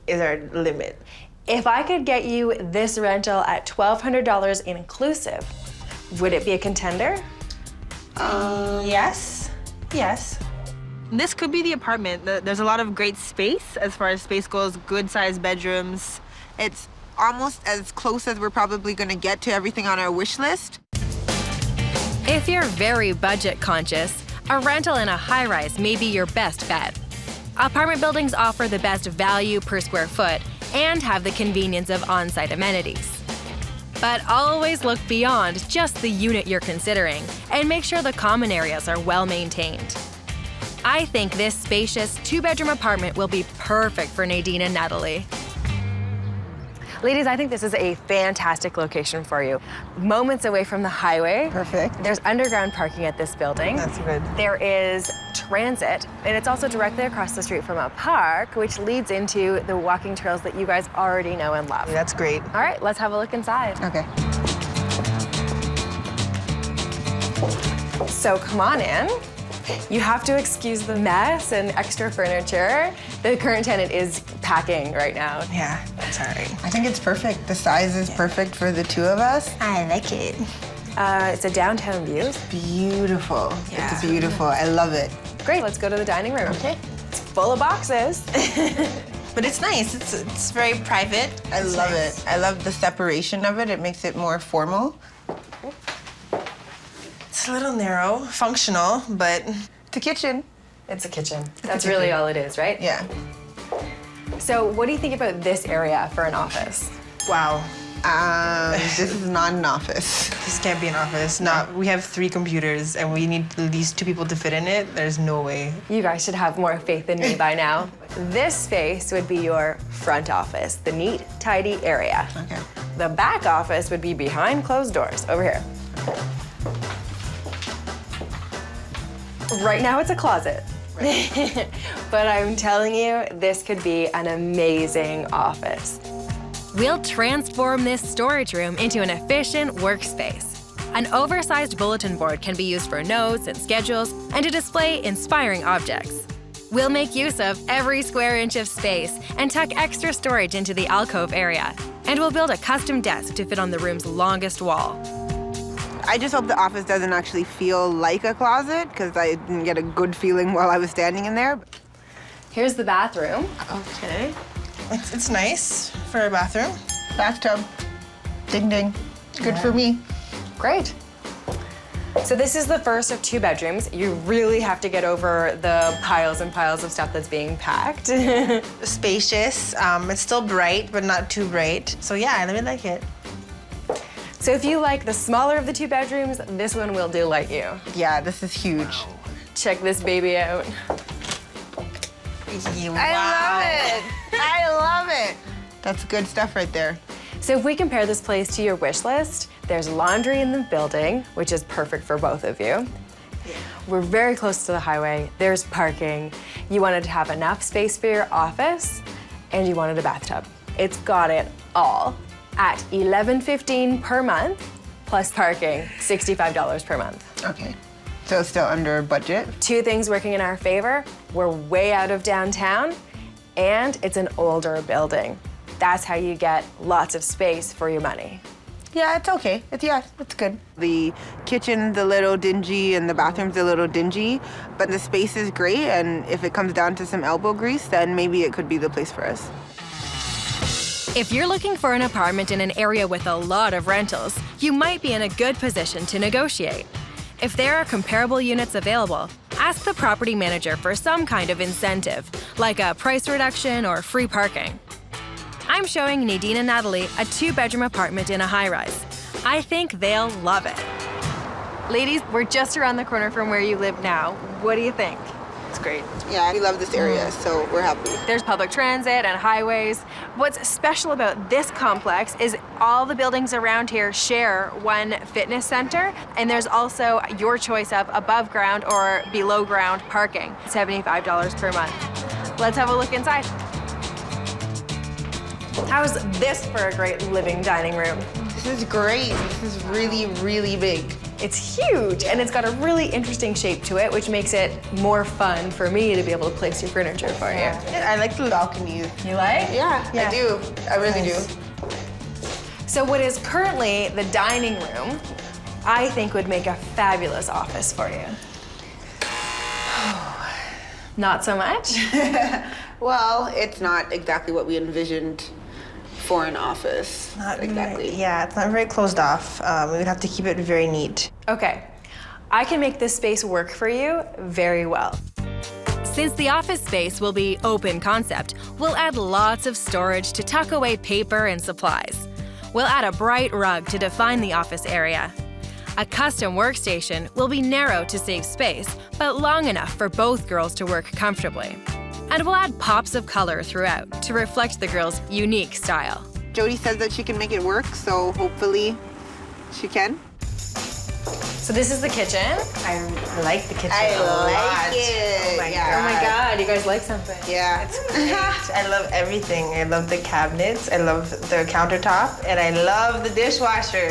is our limit. If I could get you this rental at $1,200 inclusive, would it be a contender? Yes. Yes. This could be the apartment. There's a lot of great space as far as space goes, good sized bedrooms. It's almost as close as we're probably going to get to everything on our wish list. If you're very budget conscious, a rental in a high-rise may be your best bet. Apartment buildings offer the best value per square foot and have the convenience of on-site amenities. But always look beyond just the unit you're considering and make sure the common areas are well maintained. I think this spacious 2-bedroom apartment will be perfect for Nadine and Natalie. Ladies, I think this is a fantastic location for you. Moments away from the highway. Perfect. There's underground parking at this building. That's good. There is transit, and it's also directly across the street from a park, which leads into the walking trails that you guys already know and love. That's great. All right, let's have a look inside. Okay. So come on in. You have to excuse the mess and extra furniture. The current tenant is packing right now. Yeah, that's all right. I think it's perfect. The size is perfect for the 2 of us. I like it. It's a downtown view. Beautiful. Yeah. It's beautiful. I love it. Great, let's go to the dining room. Okay. It's full of boxes. But it's nice. It's very private. I love it. I love the separation of it. It makes it more formal. It's a little narrow, functional, but It's a kitchen. It's a kitchen. That's really all it is, right? Yeah. So what do you think about this area for an office? wow. This is not an office. This can't be an office. We have 3 computers and we need at least 2 people to fit in it. There's no way. You guys should have more faith in me by now. This space would be your front office, the neat, tidy area. Okay. The back office would be behind closed doors, over here. Right now it's a closet. Right. But I'm telling you, this could be an amazing office. We'll transform this storage room into an efficient workspace. An oversized bulletin board can be used for notes and schedules and to display inspiring objects. We'll make use of every square inch of space and tuck extra storage into the alcove area. And we'll build a custom desk to fit on the room's longest wall. I just hope the office doesn't actually feel like a closet because I didn't get a good feeling while I was standing in there. Here's the bathroom. Okay. It's nice for a bathroom. Bathtub. Ding ding. Good for me. Great. So this is the first of 2 bedrooms. You really have to get over the piles and piles of stuff that's being packed. Spacious. It's still bright, but not too bright. So yeah, I really like it. So if you like the smaller of the 2 bedrooms, this one will delight you. Yeah, this is huge. Check this baby out. I love it. I love it. That's good stuff right there. So if we compare this place to your wish list, there's laundry in the building, which is perfect for both of you. We're very close to the highway. There's parking. You wanted to have enough space for your office, and you wanted a bathtub. It's got it all at $11.15 per month, plus parking, $65 per month. Okay. So still under budget? Two things working in our favor. We're way out of downtown, and it's an older building. That's how you get lots of space for your money. Yeah, it's okay. It's good. The kitchen's a little dingy and the bathroom's a little dingy, but the space is great, and if it comes down to some elbow grease, then maybe it could be the place for us. If you're looking for an apartment in an area with a lot of rentals, you might be in a good position to negotiate. If there are comparable units available, ask the property manager for some kind of incentive, like a price reduction or free parking. I'm showing Nadine and Natalie a 2-bedroom apartment in a high-rise. I think they'll love it. Ladies, we're just around the corner from where you live now. What do you think? It's great. Yeah, we love this area, so we're happy. There's public transit and highways. What's special about this complex is all the buildings around here share one fitness center, and there's also your choice of above ground or below ground parking, $75 per month. Let's have a look inside. How's this for a great living dining room? This is great. This is really, really big. It's huge, and it's got a really interesting shape to it, which makes it more fun for me to be able to place your furniture for you. I like the balcony. You like? Yeah, I do. I really do. So what is currently the dining room, I think would make a fabulous office for you. Not so much? Well, it's not exactly what we envisioned for an office. Not exactly. Yeah, it's not very closed off. We would have to keep it very neat. Okay, I can make this space work for you very well. Since the office space will be open concept, we'll add lots of storage to tuck away paper and supplies. We'll add a bright rug to define the office area. A custom workstation will be narrow to save space, but long enough for both girls to work comfortably. And we'll add pops of color throughout to reflect the girls' unique style. Jody says that she can make it work, so hopefully she can. So this is the kitchen. I like the kitchen I a lot. like it. Oh my Yeah. Oh my God, you guys like something. Yeah. It's great. I love everything. I love the cabinets. I love the countertop, and I love the dishwasher.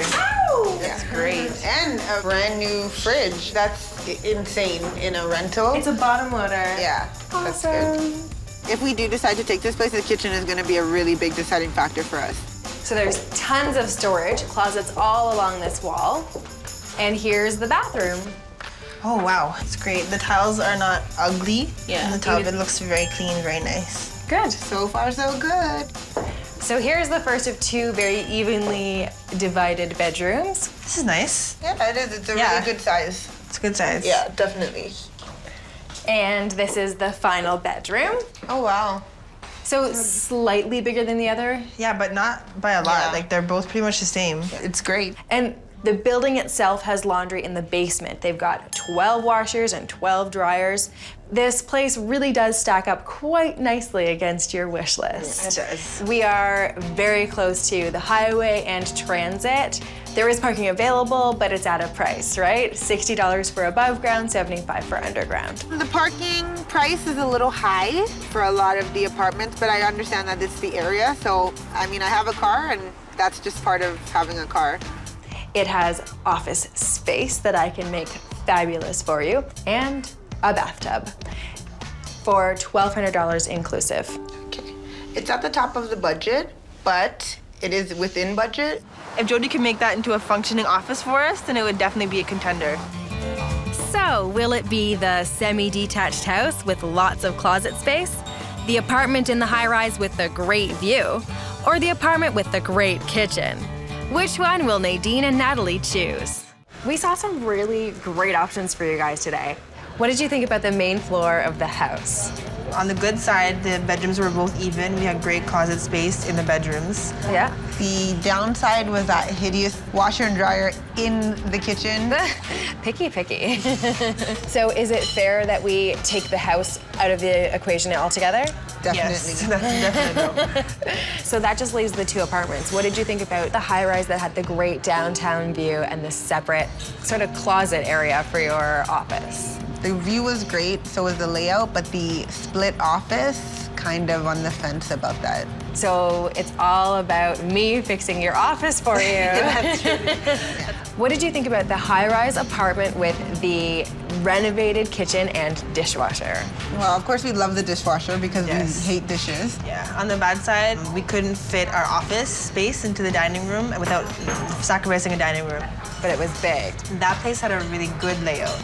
It's great. And a brand new fridge. That's insane in a rental. It's a bottom loader. Yeah, that's good. If we do decide to take this place, the kitchen is going to be a really big deciding factor for us. So there's tons of storage, closets all along this wall. And here's the bathroom. Oh wow, it's great. The tiles are not ugly. Yeah. And the tub, it looks very clean, very nice. Good. So far, so good. So here's the first of two very evenly divided bedrooms. This is nice. Yeah, it is. It's a Yeah. really good size. It's a good size. Yeah, definitely. And this is the final bedroom. Oh, wow. So slightly bigger than the other. Yeah, but not by a lot. Yeah. Like they're both pretty much the same. It's great. And the building itself has laundry in the basement. They've got 12 washers and 12 dryers. This place really does stack up quite nicely against your wish list. It does. We are very close to the highway and transit. There is parking available, but it's at a price, right? $60 for above ground, $75 for underground. The parking price is a little high for a lot of the apartments, but I understand that it's the area. So, I mean, I have a car, and that's just part of having a car. It has office space that I can make fabulous for you, and a bathtub for $1,200 inclusive. Okay. It's at the top of the budget, but it is within budget. If Jody can make that into a functioning office for us, then it would definitely be a contender. So, will it be the semi-detached house with lots of closet space? The apartment in the high-rise with the great view? Or the apartment with the great kitchen? Which one will Nadine and Natalie choose? We saw some really great options for you guys today. What did you think about the main floor of the house? On the good side, the bedrooms were both even. We had great closet space in the bedrooms. Yeah. The downside was that hideous washer and dryer in the kitchen. Picky. So is it fair that we take the house out of the equation altogether? Definitely. Yes, that's definitely no. So that just leaves the 2 apartments. What did you think about the high-rise that had the great downtown view and the separate sort of closet area for your office? The view was great, so was the layout, but the split office, kind of on the fence about that. So it's all about me fixing your office for you. That's true. What did you think about the high-rise apartment with the renovated kitchen and dishwasher? Well, of course we love the dishwasher because Yes. we hate dishes. Yeah, on the bad side, we couldn't fit our office space into the dining room without sacrificing a dining room. But it was big. That place had a really good layout.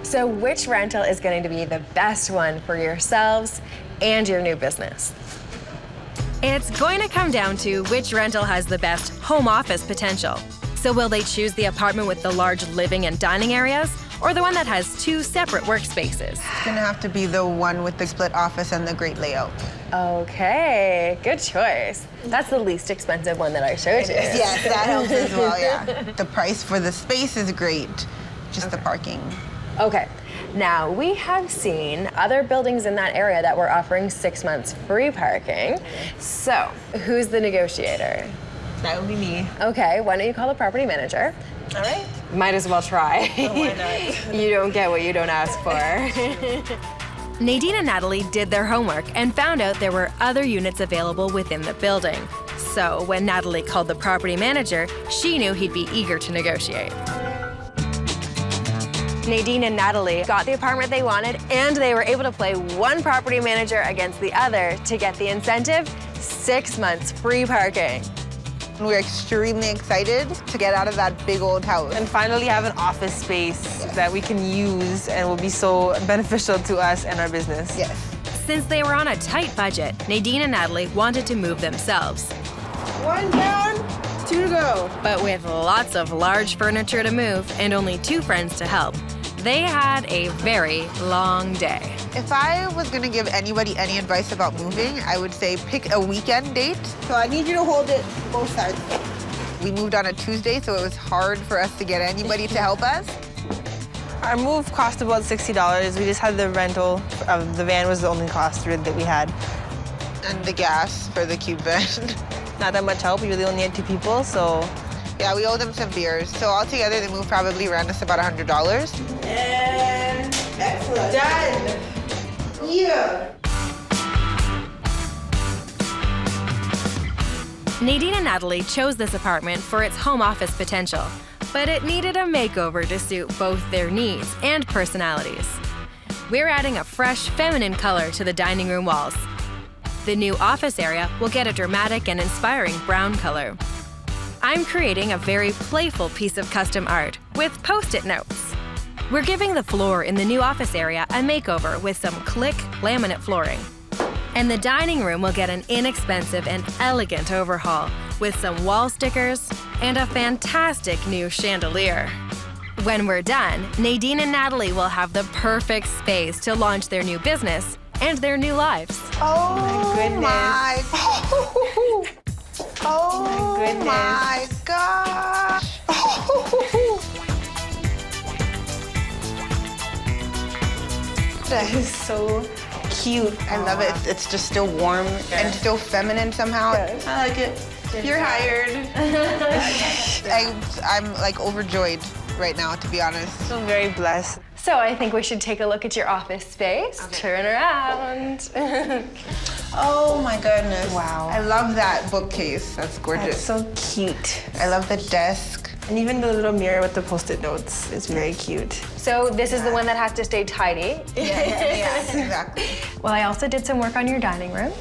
So which rental is going to be the best one for yourselves and your new business? It's going to come down to which rental has the best home office potential. So will they choose the apartment with the large living and dining areas, or the one that has 2 separate workspaces? It's gonna have to be the one with the split office and the great layout. Okay, good choice. That's the least expensive one that I showed you. Yes, that helps as well, yeah. The price for the space is great, just the parking. Okay, now we have seen other buildings in that area that were offering 6 months free parking. So, who's the negotiator? That would be me. Okay, why don't you call the property manager? All right. Might as well try. Why not? You don't get what you don't ask for. Nadine and Natalie did their homework and found out there were other units available within the building. So when Natalie called the property manager, she knew he'd be eager to negotiate. Nadine and Natalie got the apartment they wanted, and they were able to play one property manager against the other to get the incentive, 6 months free parking. We're extremely excited to get out of that big old house. And finally have an office space that we can use and will be so beneficial to us and our business. Yes. Since they were on a tight budget, Nadine and Natalie wanted to move themselves. 1 down, 2 to go. But with lots of large furniture to move and only 2 friends to help, they had a very long day. If I was gonna give anybody any advice about moving, I would say pick a weekend date. So I need you to hold it both sides. We moved on a Tuesday, so it was hard for us to get anybody to help us. Our move cost about $60. We just had the rental of the van was the only cost really that we had. And the gas for the cube van. Not that much help. We really only had 2 people, so. Yeah, we owe them some beers. So altogether, the move probably ran us about $100. And excellent. Done. Yeah. Nadine and Natalie chose this apartment for its home office potential, but it needed a makeover to suit both their needs and personalities. We're adding a fresh, feminine color to the dining room walls. The new office area will get a dramatic and inspiring brown color. I'm creating a very playful piece of custom art with Post-it notes. We're giving the floor in the new office area a makeover with some click laminate flooring. And the dining room will get an inexpensive and elegant overhaul with some wall stickers and a fantastic new chandelier. When we're done, Nadine and Natalie will have the perfect space to launch their new business and their new lives. Oh my goodness. Oh my goodness. my gosh. That is so cute. I love it. It's just still warm and still feminine somehow. Yes. I like it. You're hired. I'm like overjoyed right now, to be honest. So very blessed. So I think we should take a look at your office space. Okay. Turn around. Oh my goodness. Wow. I love that bookcase. That's gorgeous. That's so cute. I love the desk. And even the little mirror with the Post-it notes is very cute. So this is the one that has to stay tidy. Yeah, exactly. Well, I also did some work on your dining room.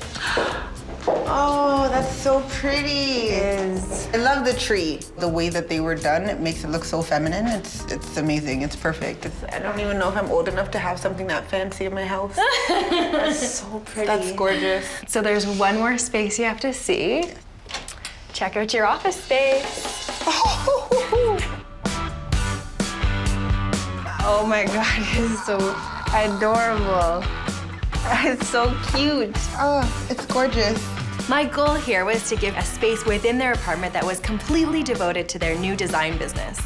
Oh, that's so pretty. I love the tree. The way that they were done, it makes it look so feminine. It's amazing. It's perfect. I don't even know if I'm old enough to have something that fancy in my house. That's so pretty. That's gorgeous. So there's one more space you have to see. Check out your office space. Oh my God, it's so adorable. It's so cute. Oh, it's gorgeous. My goal here was to give a space within their apartment that was completely devoted to their new design business.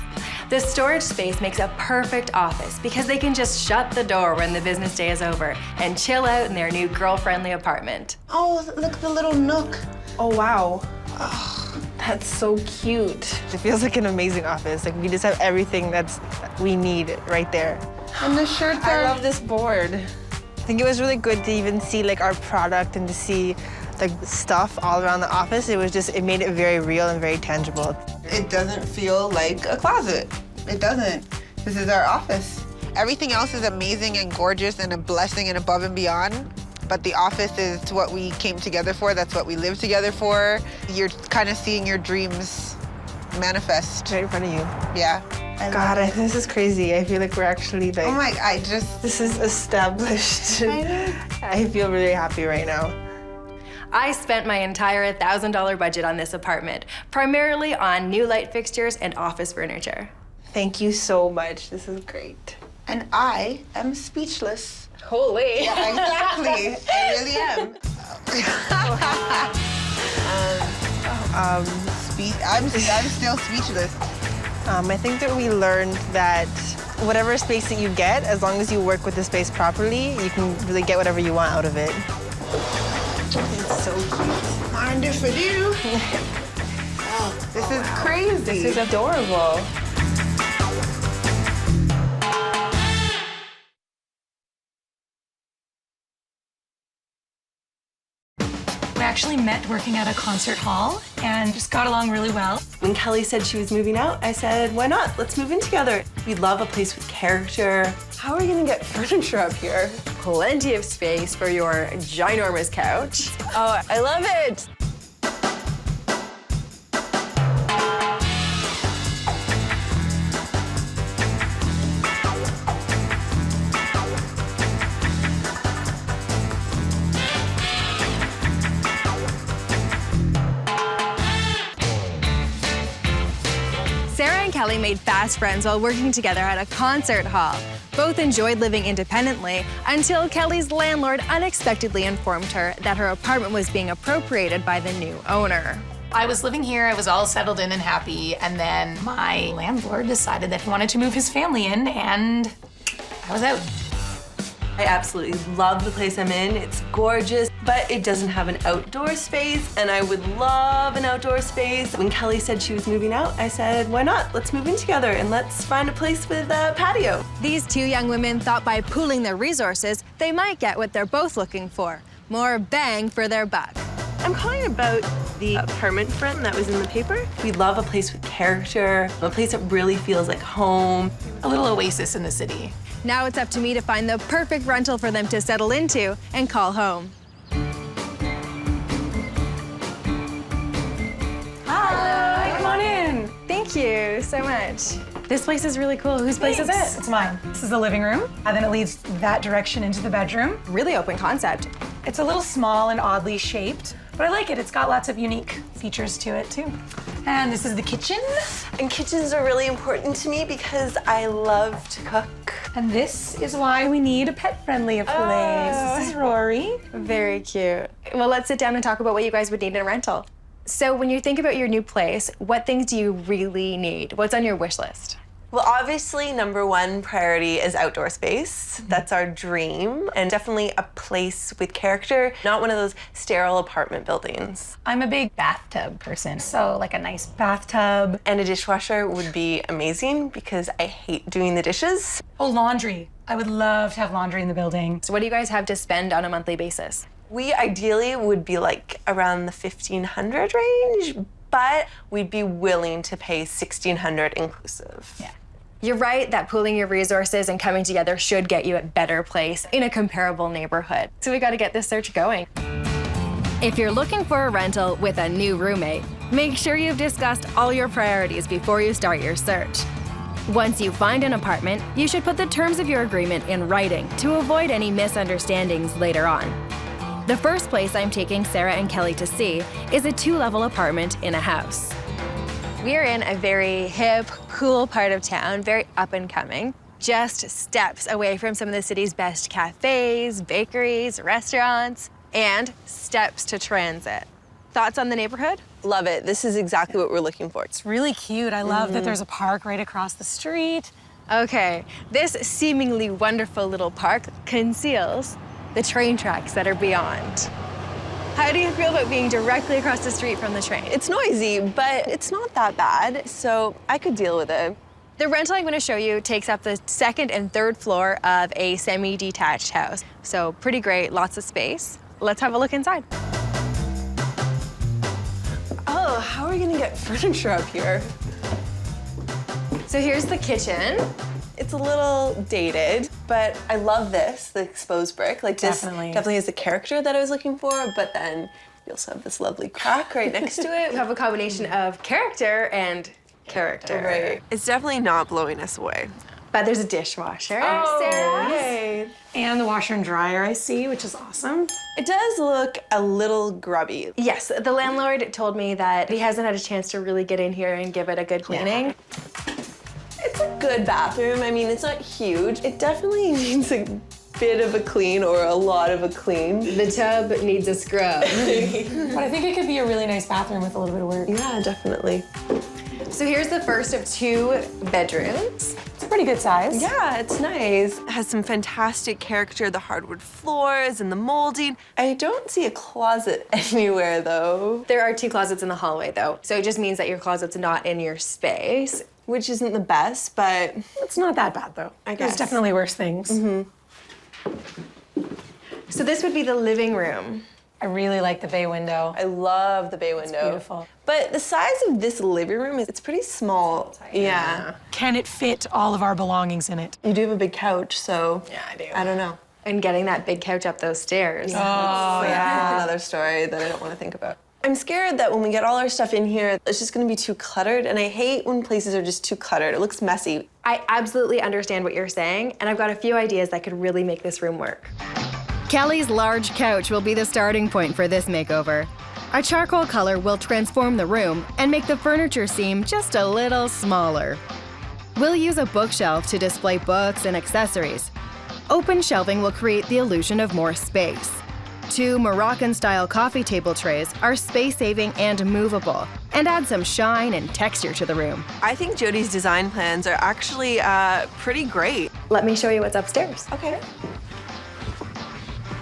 The storage space makes a perfect office because they can just shut the door when the business day is over and chill out in their new girl-friendly apartment. Oh, look at the little nook. Oh, wow. Oh, that's so cute. It feels like an amazing office. Like we just have everything we need right there. And the shirts are... I love this board. I think it was really good to even see like our product and to see like stuff all around the office. It made it very real and very tangible. It doesn't feel like a closet. It doesn't. This is our office. Everything else is amazing and gorgeous and a blessing and above and beyond. But the office is what we came together for. That's what we live together for. You're kind of seeing your dreams manifest. Right in front of you. Yeah. God, this is crazy. I feel like we're actually like... Oh my, This is established. I feel really happy right now. I spent my entire $1,000 budget on this apartment, primarily on new light fixtures and office furniture. Thank you so much. This is great. And I am speechless. Holy. Yeah, exactly. I really am. I'm still speechless. I think that we learned that whatever space that you get, as long as you work with the space properly, you can really get whatever you want out of it. It's so cute. Mind if I do? Oh, this is crazy. This is adorable. We actually met working at a concert hall and just got along really well. When Kelly said she was moving out, I said, why not? Let's move in together. We love a place with character. How are we gonna get furniture up here? Plenty of space for your ginormous couch. Oh, I love it. Sarah and Kelly made fast friends while working together at a concert hall. Both enjoyed living independently until Kelly's landlord unexpectedly informed her that her apartment was being appropriated by the new owner. I was living here, I was all settled in and happy, and then my landlord decided that he wanted to move his family in, and I was out. I absolutely love the place I'm in. It's gorgeous, but it doesn't have an outdoor space, and I would love an outdoor space. When Kelly said she was moving out, I said, why not? Let's move in together and let's find a place with a patio. These two young women thought by pooling their resources, they might get what they're both looking for, more bang for their buck. I'm calling about the apartment front that was in the paper. We love a place with character, a place that really feels like home. A little oasis in the city. Now it's up to me to find the perfect rental for them to settle into and call home. Hi, come on in. Thank you so much. This place is really cool. Whose place is it? It's mine. This is the living room, and then it leads that direction into the bedroom. Really open concept. It's a little small and oddly shaped, but I like it. It's got lots of unique features to it, too. And this is the kitchen. And kitchens are really important to me because I love to cook. And this is why we need a pet-friendly place. This is Rory. Very cute. Well, let's sit down and talk about what you guys would need in a rental. So when you think about your new place, what things do you really need? What's on your wish list? Well, obviously, #1 priority is outdoor space. That's our dream. And definitely a place with character, not one of those sterile apartment buildings. I'm a big bathtub person, so like a nice bathtub. And a dishwasher would be amazing because I hate doing the dishes. Oh, laundry. I would love to have laundry in the building. So what do you guys have to spend on a monthly basis? We ideally would be like around the $1,500 range, but we'd be willing to pay $1,600 inclusive. Yeah. You're right that pooling your resources and coming together should get you a better place in a comparable neighborhood. So we got to get this search going. If you're looking for a rental with a new roommate, make sure you've discussed all your priorities before you start your search. Once you find an apartment, you should put the terms of your agreement in writing to avoid any misunderstandings later on. The first place I'm taking Sarah and Kelly to see is a 2-level apartment in a house. We're in a very hip, cool part of town, very up and coming, just steps away from some of the city's best cafes, bakeries, restaurants, and steps to transit. Thoughts on the neighborhood? Love it. This is exactly what we're looking for. It's really cute. I love that there's a park right across the street. Okay, this seemingly wonderful little park conceals the train tracks that are beyond. How do you feel about being directly across the street from the train? It's noisy, but it's not that bad, so I could deal with it. The rental I'm going to show you takes up the second and third floor of a semi-detached house. So pretty great, lots of space. Let's have a look inside. Oh, how are we gonna get furniture up here? So here's the kitchen. It's a little dated, but I love this, the exposed brick. Like this definitely has the character that I was looking for, but then you also have this lovely crack right next to it. You have a combination of character and character. Right. It's definitely not blowing us away. But there's a dishwasher. Yay. And the washer and dryer I see, which is awesome. It does look a little grubby. Yes, the landlord told me that he hasn't had a chance to really get in here and give it a good cleaning. Yeah. It's a good bathroom. I mean, it's not huge. It definitely needs a bit of a clean or a lot of a clean. The tub needs a scrub. But I think it could be a really nice bathroom with a little bit of work. Yeah, definitely. So here's the first of 2 bedrooms. It's a pretty good size. Yeah, it's nice. It has some fantastic character, the hardwood floors and the molding. I don't see a closet anywhere, though. There are 2 closets in the hallway, though. So it just means that your closet's not in your space. Which isn't the best, but It's not that bad, though. I guess. There's definitely worse things. So this would be the living room. I really like the bay window. I love the bay window. Beautiful. But the size of this living room it's pretty small. Yeah. Can it fit all of our belongings in it? You do have a big couch, so Yeah, I do. I don't know. And getting that big couch up those stairs. Oh, yeah. Another story that I don't want to think about. I'm scared that when we get all our stuff in here, it's just going to be too cluttered, and I hate when places are just too cluttered. It looks messy. I absolutely understand what you're saying, and I've got a few ideas that could really make this room work. Kelly's large couch will be the starting point for this makeover. A charcoal color will transform the room and make the furniture seem just a little smaller. We'll use a bookshelf to display books and accessories. Open shelving will create the illusion of more space. 2 Moroccan-style coffee table trays are space-saving and movable, and add some shine and texture to the room. I think Jody's design plans are actually pretty great. Let me show you what's upstairs. Okay.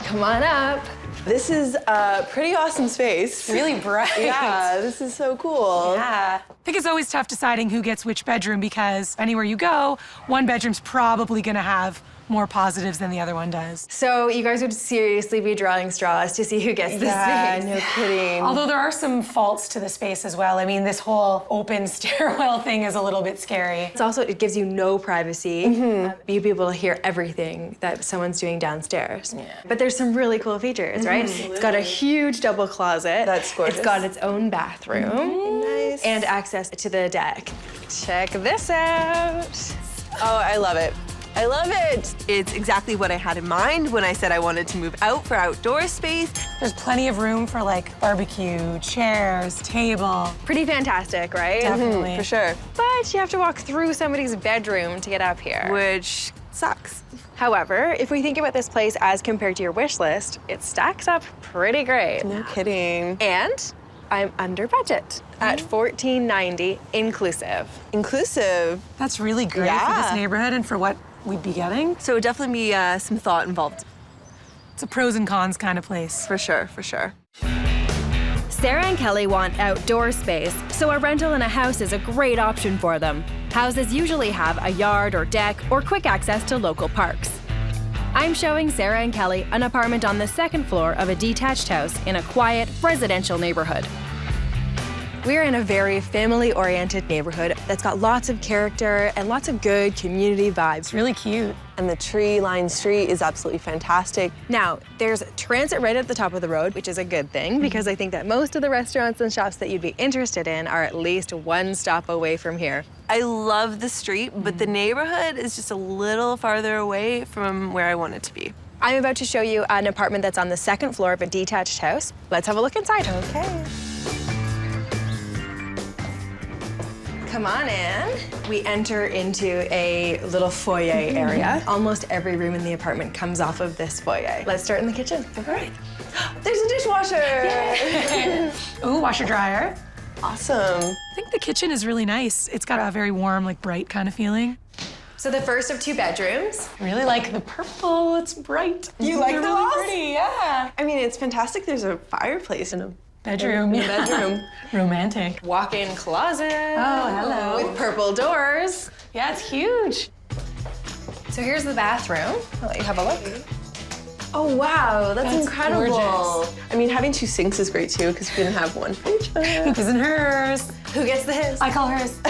Come on up. This is a pretty awesome space. Really bright. Yeah, this is so cool. Yeah. I think it's always tough deciding who gets which bedroom because anywhere you go, one bedroom's probably gonna have more positives than the other one does. So you guys would seriously be drawing straws to see who gets the space. No kidding. Although there are some faults to the space as well. I mean, this whole open stairwell thing is a little bit scary. It's also, it gives you no privacy. You'd be able to hear everything that someone's doing downstairs. Yeah. But there's some really cool features, right? It's got a huge double closet. That's gorgeous. It's got its own bathroom. Nice. And access to the deck. Check this out. Oh, I love it. I love it. It's exactly what I had in mind when I said I wanted to move out for outdoor space. There's plenty of room for like barbecue, chairs, table. Pretty fantastic, right? Definitely. For sure. But you have to walk through somebody's bedroom to get up here. Which sucks. However, if we think about this place as compared to your wish list, it stacks up pretty great. No kidding. And I'm under budget at $14.90 inclusive. Inclusive. That's really great for this neighborhood and for what we'd be getting. So it would definitely be some thought involved. It's a pros and cons kind of place. For sure, for sure. Sarah and Kelly want outdoor space, so a rental in a house is a great option for them. Houses usually have a yard or deck or quick access to local parks. I'm showing Sarah and Kelly an apartment on the 2nd floor of a detached house in a quiet, residential neighborhood. We're in a very family-oriented neighborhood that's got lots of character and lots of good community vibes. It's really cute. And the tree-lined street is absolutely fantastic. Now, there's transit right at the top of the road, which is a good thing because I think that most of the restaurants and shops that you'd be interested in are at least 1 stop away from here. I love the street, but the neighborhood is just a little farther away from where I want it to be. I'm about to show you an apartment that's on the 2nd floor of a detached house. Let's have a look inside. Okay. Come on in. We enter into a little foyer area. Almost every room in the apartment comes off of this foyer. Let's start in the kitchen. All right. There's a dishwasher. Ooh, washer dryer. Awesome. I think the kitchen is really nice. It's got a very warm, like bright kind of feeling. So the first of 2 bedrooms. I really like the purple. It's bright. You like They're the really walls? pretty, yeah. I mean, it's fantastic. There's a fireplace in a Bedroom. In a bedroom. Romantic. Walk-in closet. Oh, hello. With purple doors. Yeah, it's huge. So here's the bathroom. I'll let you have a look. Oh, wow. That's incredible. Gorgeous. I mean, having 2 sinks is great, too, because we didn't have one for each other. His and hers. Who gets the his? I call hers.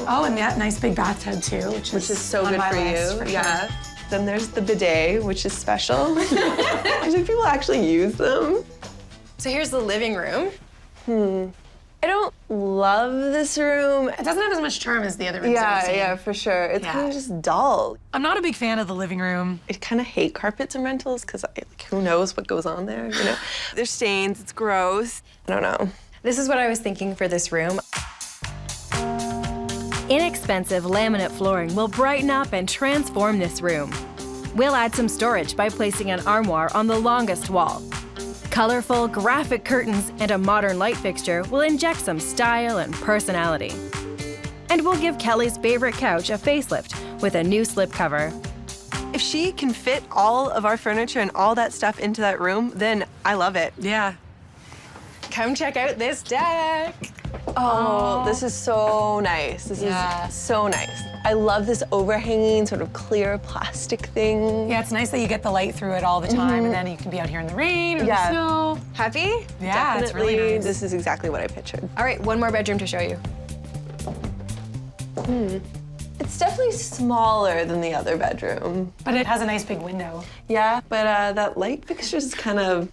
Oh, and that nice big bathtub, too, which Is so on good my for list, you. for sure. Yeah. Then there's the bidet, which is special. I think people actually use them. So here's the living room. I don't love this room. It doesn't have as much charm as the other rooms that we've seen. Yeah, for sure. It's kind Yeah. of just dull. I'm not a big fan of the living room. I kind of hate carpets and rentals because who knows what goes on there, you know? There's stains, it's gross. I don't know. This is what I was thinking for this room. Inexpensive laminate flooring will brighten up and transform this room. We'll add some storage by placing an armoire on the longest wall. Colorful, graphic curtains and a modern light fixture will inject some style and personality. And we'll give Kelly's favorite couch a facelift with a new slipcover. If she can fit all of our furniture and all that stuff into that room, then I love it. Yeah. Come check out this deck. Oh, this is so nice. This Yeah. is so nice. I love this overhanging sort of clear plastic thing. Yeah, it's nice that you get the light through it all the time, and then you can be out here in the rain or the snow. Happy? Yeah, it's really Definitely, nice. this is exactly what I pictured. All right, one more bedroom to show you. It's definitely smaller than the other bedroom. But it has a nice big window. Yeah, but that light fixture is kind of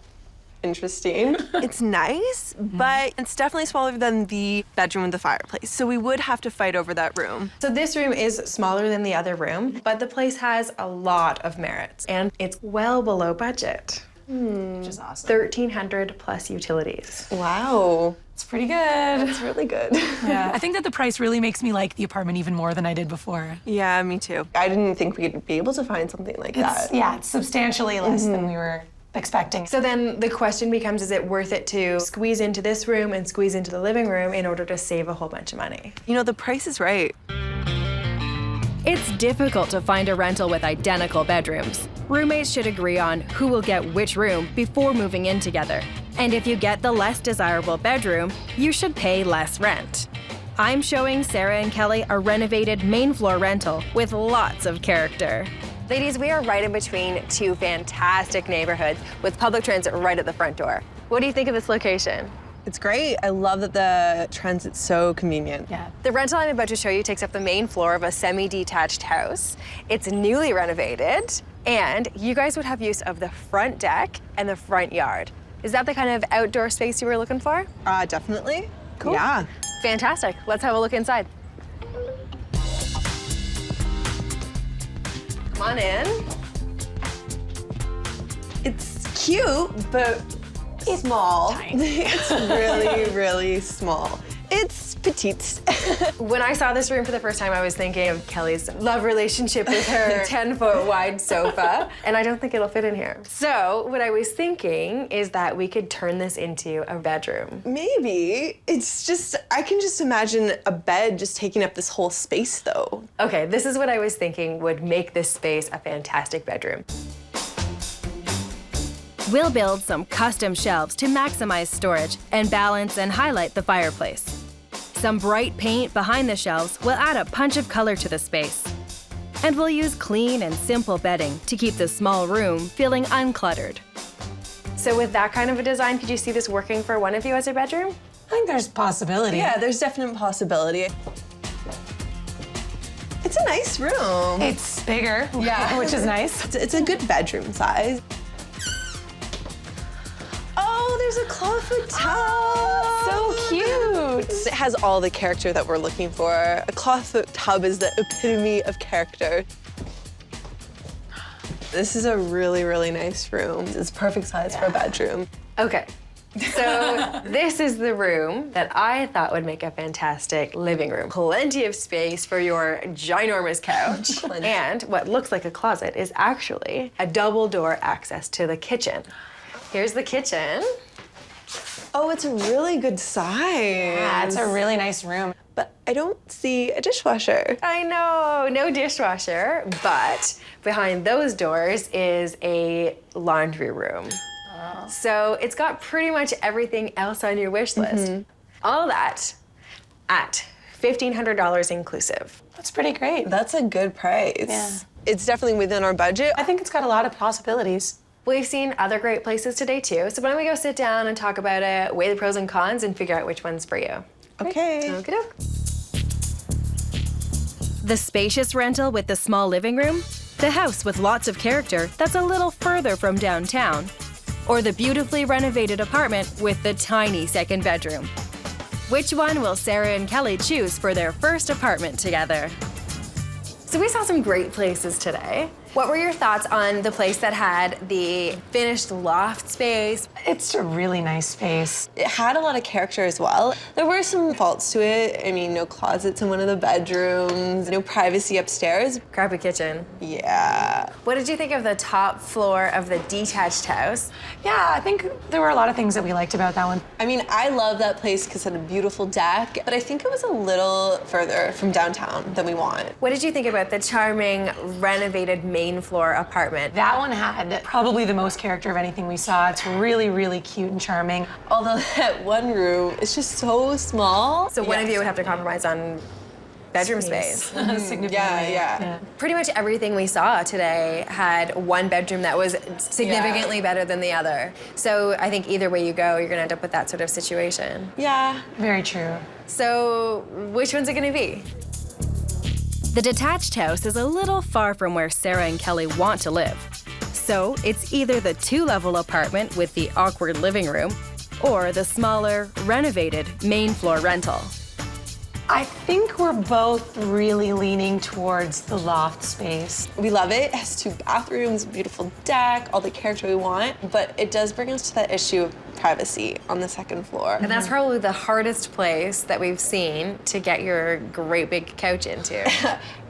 interesting. It's nice, but it's definitely smaller than the bedroom with the fireplace. So we would have to fight over that room. So this room is smaller than the other room, but the place has a lot of merits, and it's well below budget. Which is awesome. 1,300 plus utilities. Wow. It's pretty good. It's really good. Yeah, I think that the price really makes me like the apartment even more than I did before. Yeah, me too. I didn't think we'd be able to find something like that. Yeah, it's substantially less than we were expecting. So then the question becomes, is it worth it to squeeze into this room and squeeze into the living room in order to save a whole bunch of money? You know, the price is right. It's difficult to find a rental with identical bedrooms. Roommates should agree on who will get which room before moving in together. And if you get the less desirable bedroom, you should pay less rent. I'm showing Sarah and Kelly a renovated main floor rental with lots of character. Ladies, we are right in between 2 fantastic neighborhoods with public transit right at the front door. What do you think of this location? It's great. I love that the transit's so convenient. Yeah. The rental I'm about to show you takes up the main floor of a semi-detached house. It's newly renovated, and you guys would have use of the front deck and the front yard. Is that the kind of outdoor space you were looking for? Definitely. Cool. Yeah. Fantastic. Let's have a look inside. Come on in. It's cute, but small. It's really, really small. It's petite. When I saw this room for the first time, I was thinking of Kelly's love relationship with her 10-foot wide sofa, and I don't think it'll fit in here. So what I was thinking is that we could turn this into a bedroom. Maybe. It's just, I can just imagine a bed just taking up this whole space, though. Okay, this is what I was thinking would make this space a fantastic bedroom. We'll build some custom shelves to maximize storage and balance and highlight the fireplace. Some bright paint behind the shelves will add a punch of color to the space. And we'll use clean and simple bedding to keep the small room feeling uncluttered. So with that kind of a design, could you see this working for one of you as a bedroom? I think there's possibility. Yeah, there's definite possibility. It's a nice room. It's bigger, Yeah. which is nice. It's a good bedroom size. Oh, there's a clawfoot tub. So cute. It has all the character that we're looking for. A clawfoot tub is the epitome of character. This is a really, really nice room. It's perfect size for a bedroom. Okay. So this is the room that I thought would make a fantastic living room. Plenty of space for your ginormous couch. Plenty. And what looks like a closet is actually a double door access to the kitchen. Here's the kitchen. Oh, it's a really good size. Yeah, it's a really nice room. But I don't see a dishwasher. I know, no dishwasher, but behind those doors is a laundry room. So it's got pretty much everything else on your wish list. All that at $1,500 inclusive. That's pretty great. That's a good price. Yeah. It's definitely within our budget. I think it's got a lot of possibilities. We've seen other great places today too, so why don't we go sit down and talk about it, weigh the pros and cons, and figure out which one's for you. Okay. Okey-doke. The spacious rental with the small living room, the house with lots of character that's a little further from downtown, or the beautifully renovated apartment with the tiny second bedroom. Which one will Sarah and Kelly choose for their first apartment together? So we saw some great places today. What were your thoughts on the place that had the finished loft space? It's a really nice space. It had a lot of character as well. There were some faults to it. I mean, no closets in one of the bedrooms, no privacy upstairs. Crappy kitchen. Yeah. What did you think of the top floor of the detached house? Yeah, I think there were a lot of things that we liked about that one. I mean, I love that place because it had a beautiful deck, but I think it was a little further from downtown than we want. What did you think about the charming renovated main floor apartment? That one had probably the most character of anything we saw. It's really, really cute and charming. Although that one room is just so small. So one of you would have to compromise on bedroom space. Significantly. Yeah. Pretty much everything we saw today had one bedroom that was significantly better than the other. So I think either way you go, you're gonna end up with that sort of situation. Yeah. Very true. So which one's it gonna be? The detached house is a little far from where Sarah and Kelly want to live. So it's either the 2-level apartment with the awkward living room or the smaller, renovated main floor rental. I think we're both really leaning towards the loft space. We love it. It has 2 bathrooms, beautiful deck, all the character we want, but it does bring us to that issue of privacy on the second floor. And that's probably the hardest place that we've seen to get your great big couch into.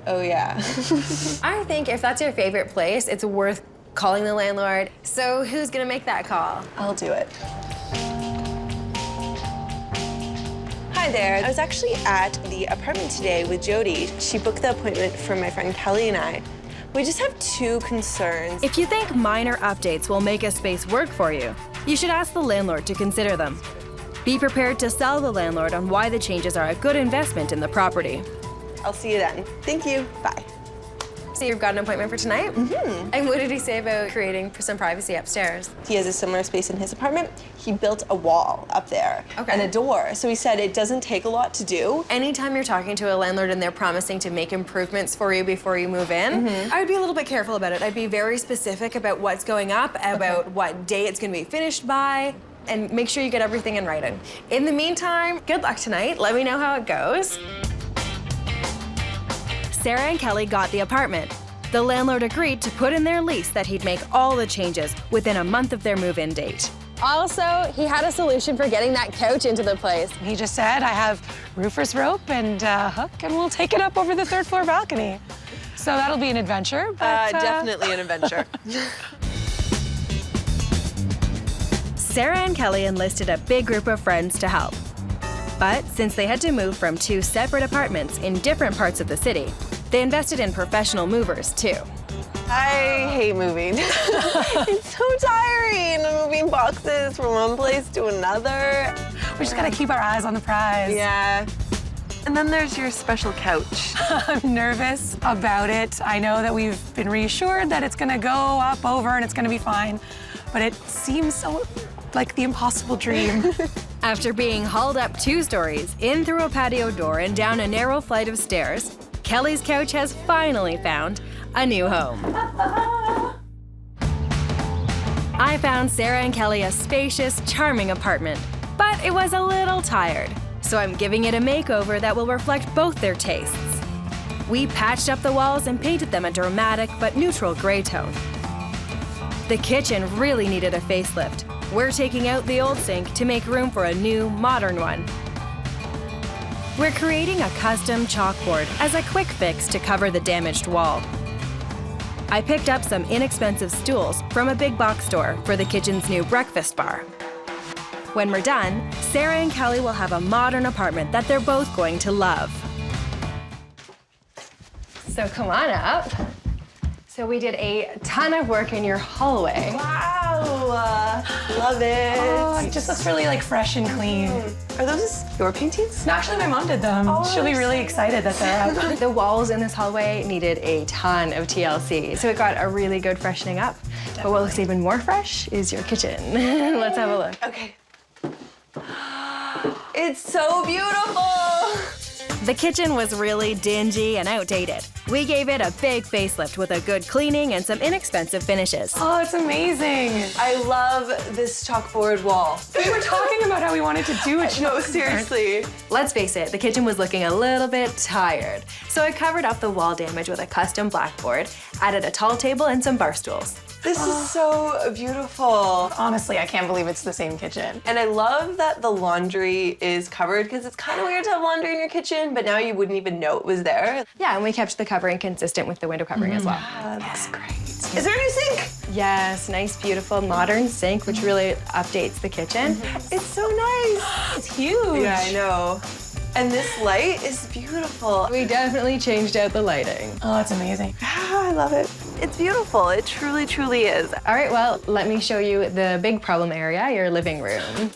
Oh, yeah. I think if that's your favorite place, it's worth calling the landlord. So who's gonna make that call? I'll do it. Hi there. I was actually at the apartment today with Jody. She booked the appointment for my friend Kelly and I. We just have 2 concerns. If you think minor updates will make a space work for you, you should ask the landlord to consider them. Be prepared to sell the landlord on why the changes are a good investment in the property. I'll see you then. Thank you. Bye. So you've got an appointment for tonight? Mm-hmm. And what did he say about creating some privacy upstairs? He has a similar space in his apartment. He built a wall up there and a door. So he said it doesn't take a lot to do. Anytime you're talking to a landlord and they're promising to make improvements for you before you move in, I would be a little bit careful about it. I'd be very specific about what's going up, about what day it's gonna be finished by, and make sure you get everything in writing. In the meantime, good luck tonight. Let me know how it goes. Sarah and Kelly got the apartment. The landlord agreed to put in their lease that he'd make all the changes within a month of their move-in date. Also, he had a solution for getting that couch into the place. He just said, I have roofer's rope and hook, and we'll take it up over the 3rd floor balcony. So that'll be an adventure. But, Definitely an adventure. Sarah and Kelly enlisted a big group of friends to help. But since they had to move from 2 separate apartments in different parts of the city, they invested in professional movers too. I hate moving. It's so tiring, moving boxes from one place to another. We just gotta keep our eyes on the prize. Yeah. And then there's your special couch. I'm nervous about it. I know that we've been reassured that it's gonna go up, over, and it's gonna be fine. But it seems so like the impossible dream. After being hauled up 2 stories, in through a patio door and down a narrow flight of stairs, Kelly's couch has finally found a new home. I found Sarah and Kelly a spacious, charming apartment, but it was a little tired, so I'm giving it a makeover that will reflect both their tastes. We patched up the walls and painted them a dramatic but neutral gray tone. The kitchen really needed a facelift. We're taking out the old sink to make room for a new, modern one. We're creating a custom chalkboard as a quick fix to cover the damaged wall. I picked up some inexpensive stools from a big box store for the kitchen's new breakfast bar. When we're done, Sarah and Kelly will have a modern apartment that they're both going to love. So come on up. So we did a ton of work in your hallway. Wow, love it. Oh, it just looks really like fresh and clean. Are those your paintings? No, actually, my mom did them. She'll be really excited that they're up. The walls in this hallway needed a ton of TLC, so it got a really good freshening up. Definitely. But what looks even more fresh is your kitchen. Let's have a look. Okay. It's so beautiful. The kitchen was really dingy and outdated. We gave it a big facelift with a good cleaning and some inexpensive finishes. Oh, it's amazing. I love this chalkboard wall. We were talking about how we wanted to do it. No, seriously. Let's face it, the kitchen was looking a little bit tired. So I covered up the wall damage with a custom blackboard, added a tall table and some bar stools. This is so beautiful. Honestly, I can't believe it's the same kitchen. And I love that the laundry is covered because it's kind of weird to have laundry in your kitchen, but now you wouldn't even know it was there. Yeah, and we kept the covering consistent with the window covering as well. That's great. Is there a new sink? Yes, nice, beautiful, modern sink, which really updates the kitchen. It's so nice. It's huge. Yeah, I know. And this light is beautiful. We definitely changed out the lighting. Oh, it's amazing. I love it. It's beautiful. It truly, truly is. All right, well, let me show you the big problem area, your living room.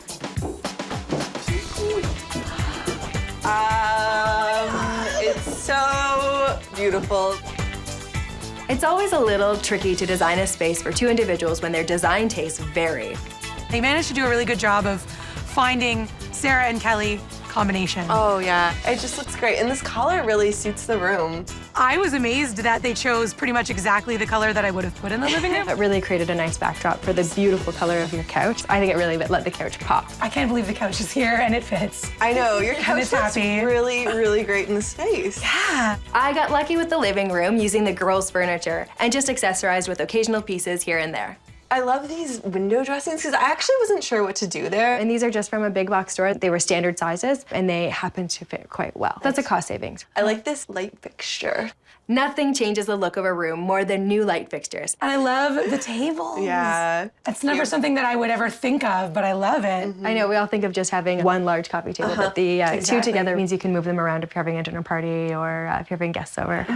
It's so beautiful. It's always a little tricky to design a space for two individuals when their design tastes vary. They managed to do a really good job of finding Sarah and Kelly combination. Oh yeah, it just looks great. And this color really suits the room. I was amazed that they chose pretty much exactly the color that I would have put in the living room. It really created a nice backdrop for the beautiful color of your couch. I think it really let the couch pop. I can't believe the couch is here and it fits. I know, your couch it's looks happy. really, really great in the space. Yeah. I got lucky with the living room using the girls' furniture and just accessorized with occasional pieces here and there. I love these window dressings because I actually wasn't sure what to do there. And these are just from a big box store. They were standard sizes and they happen to fit quite well. That's a cost savings. I like this light fixture. Nothing changes the look of a room more than new light fixtures. And I love the tables. Yeah. It's never something that I would ever think of, but I love it. I know, we all think of just having one large coffee table, but the two together means you can move them around if you're having a dinner party or if you're having guests over.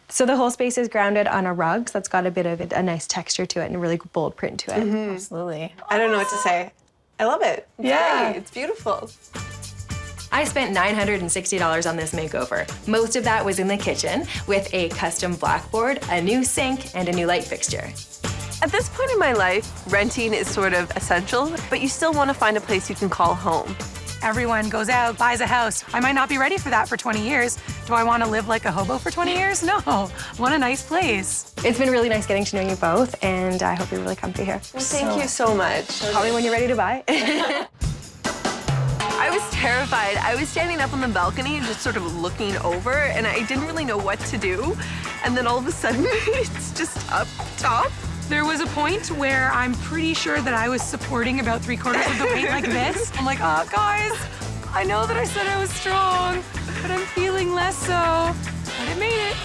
So the whole space is grounded on a rug, so it's got a bit of a nice texture to it and a really bold print to it. Absolutely. I don't know what to say. I love it. It's great. It's beautiful. I spent $960 on this makeover. Most of that was in the kitchen with a custom blackboard, a new sink, and a new light fixture. At this point in my life, renting is sort of essential, but you still want to find a place you can call home. Everyone goes out, buys a house. I might not be ready for that for 20 years. Do I want to live like a hobo for 20 years? No. I want a nice place. It's been really nice getting to know you both, and I hope you're really comfy here. Well, thank you so much. Call me when you're ready to buy. I was terrified. I was standing up on the balcony just sort of looking over, and I didn't really know what to do. And then all of a sudden, it's just up top. There was a point where I'm pretty sure that I was supporting about 3/4 of the weight like this. I'm like, oh, guys, I know that I said I was strong, but I'm feeling less so. But I made it.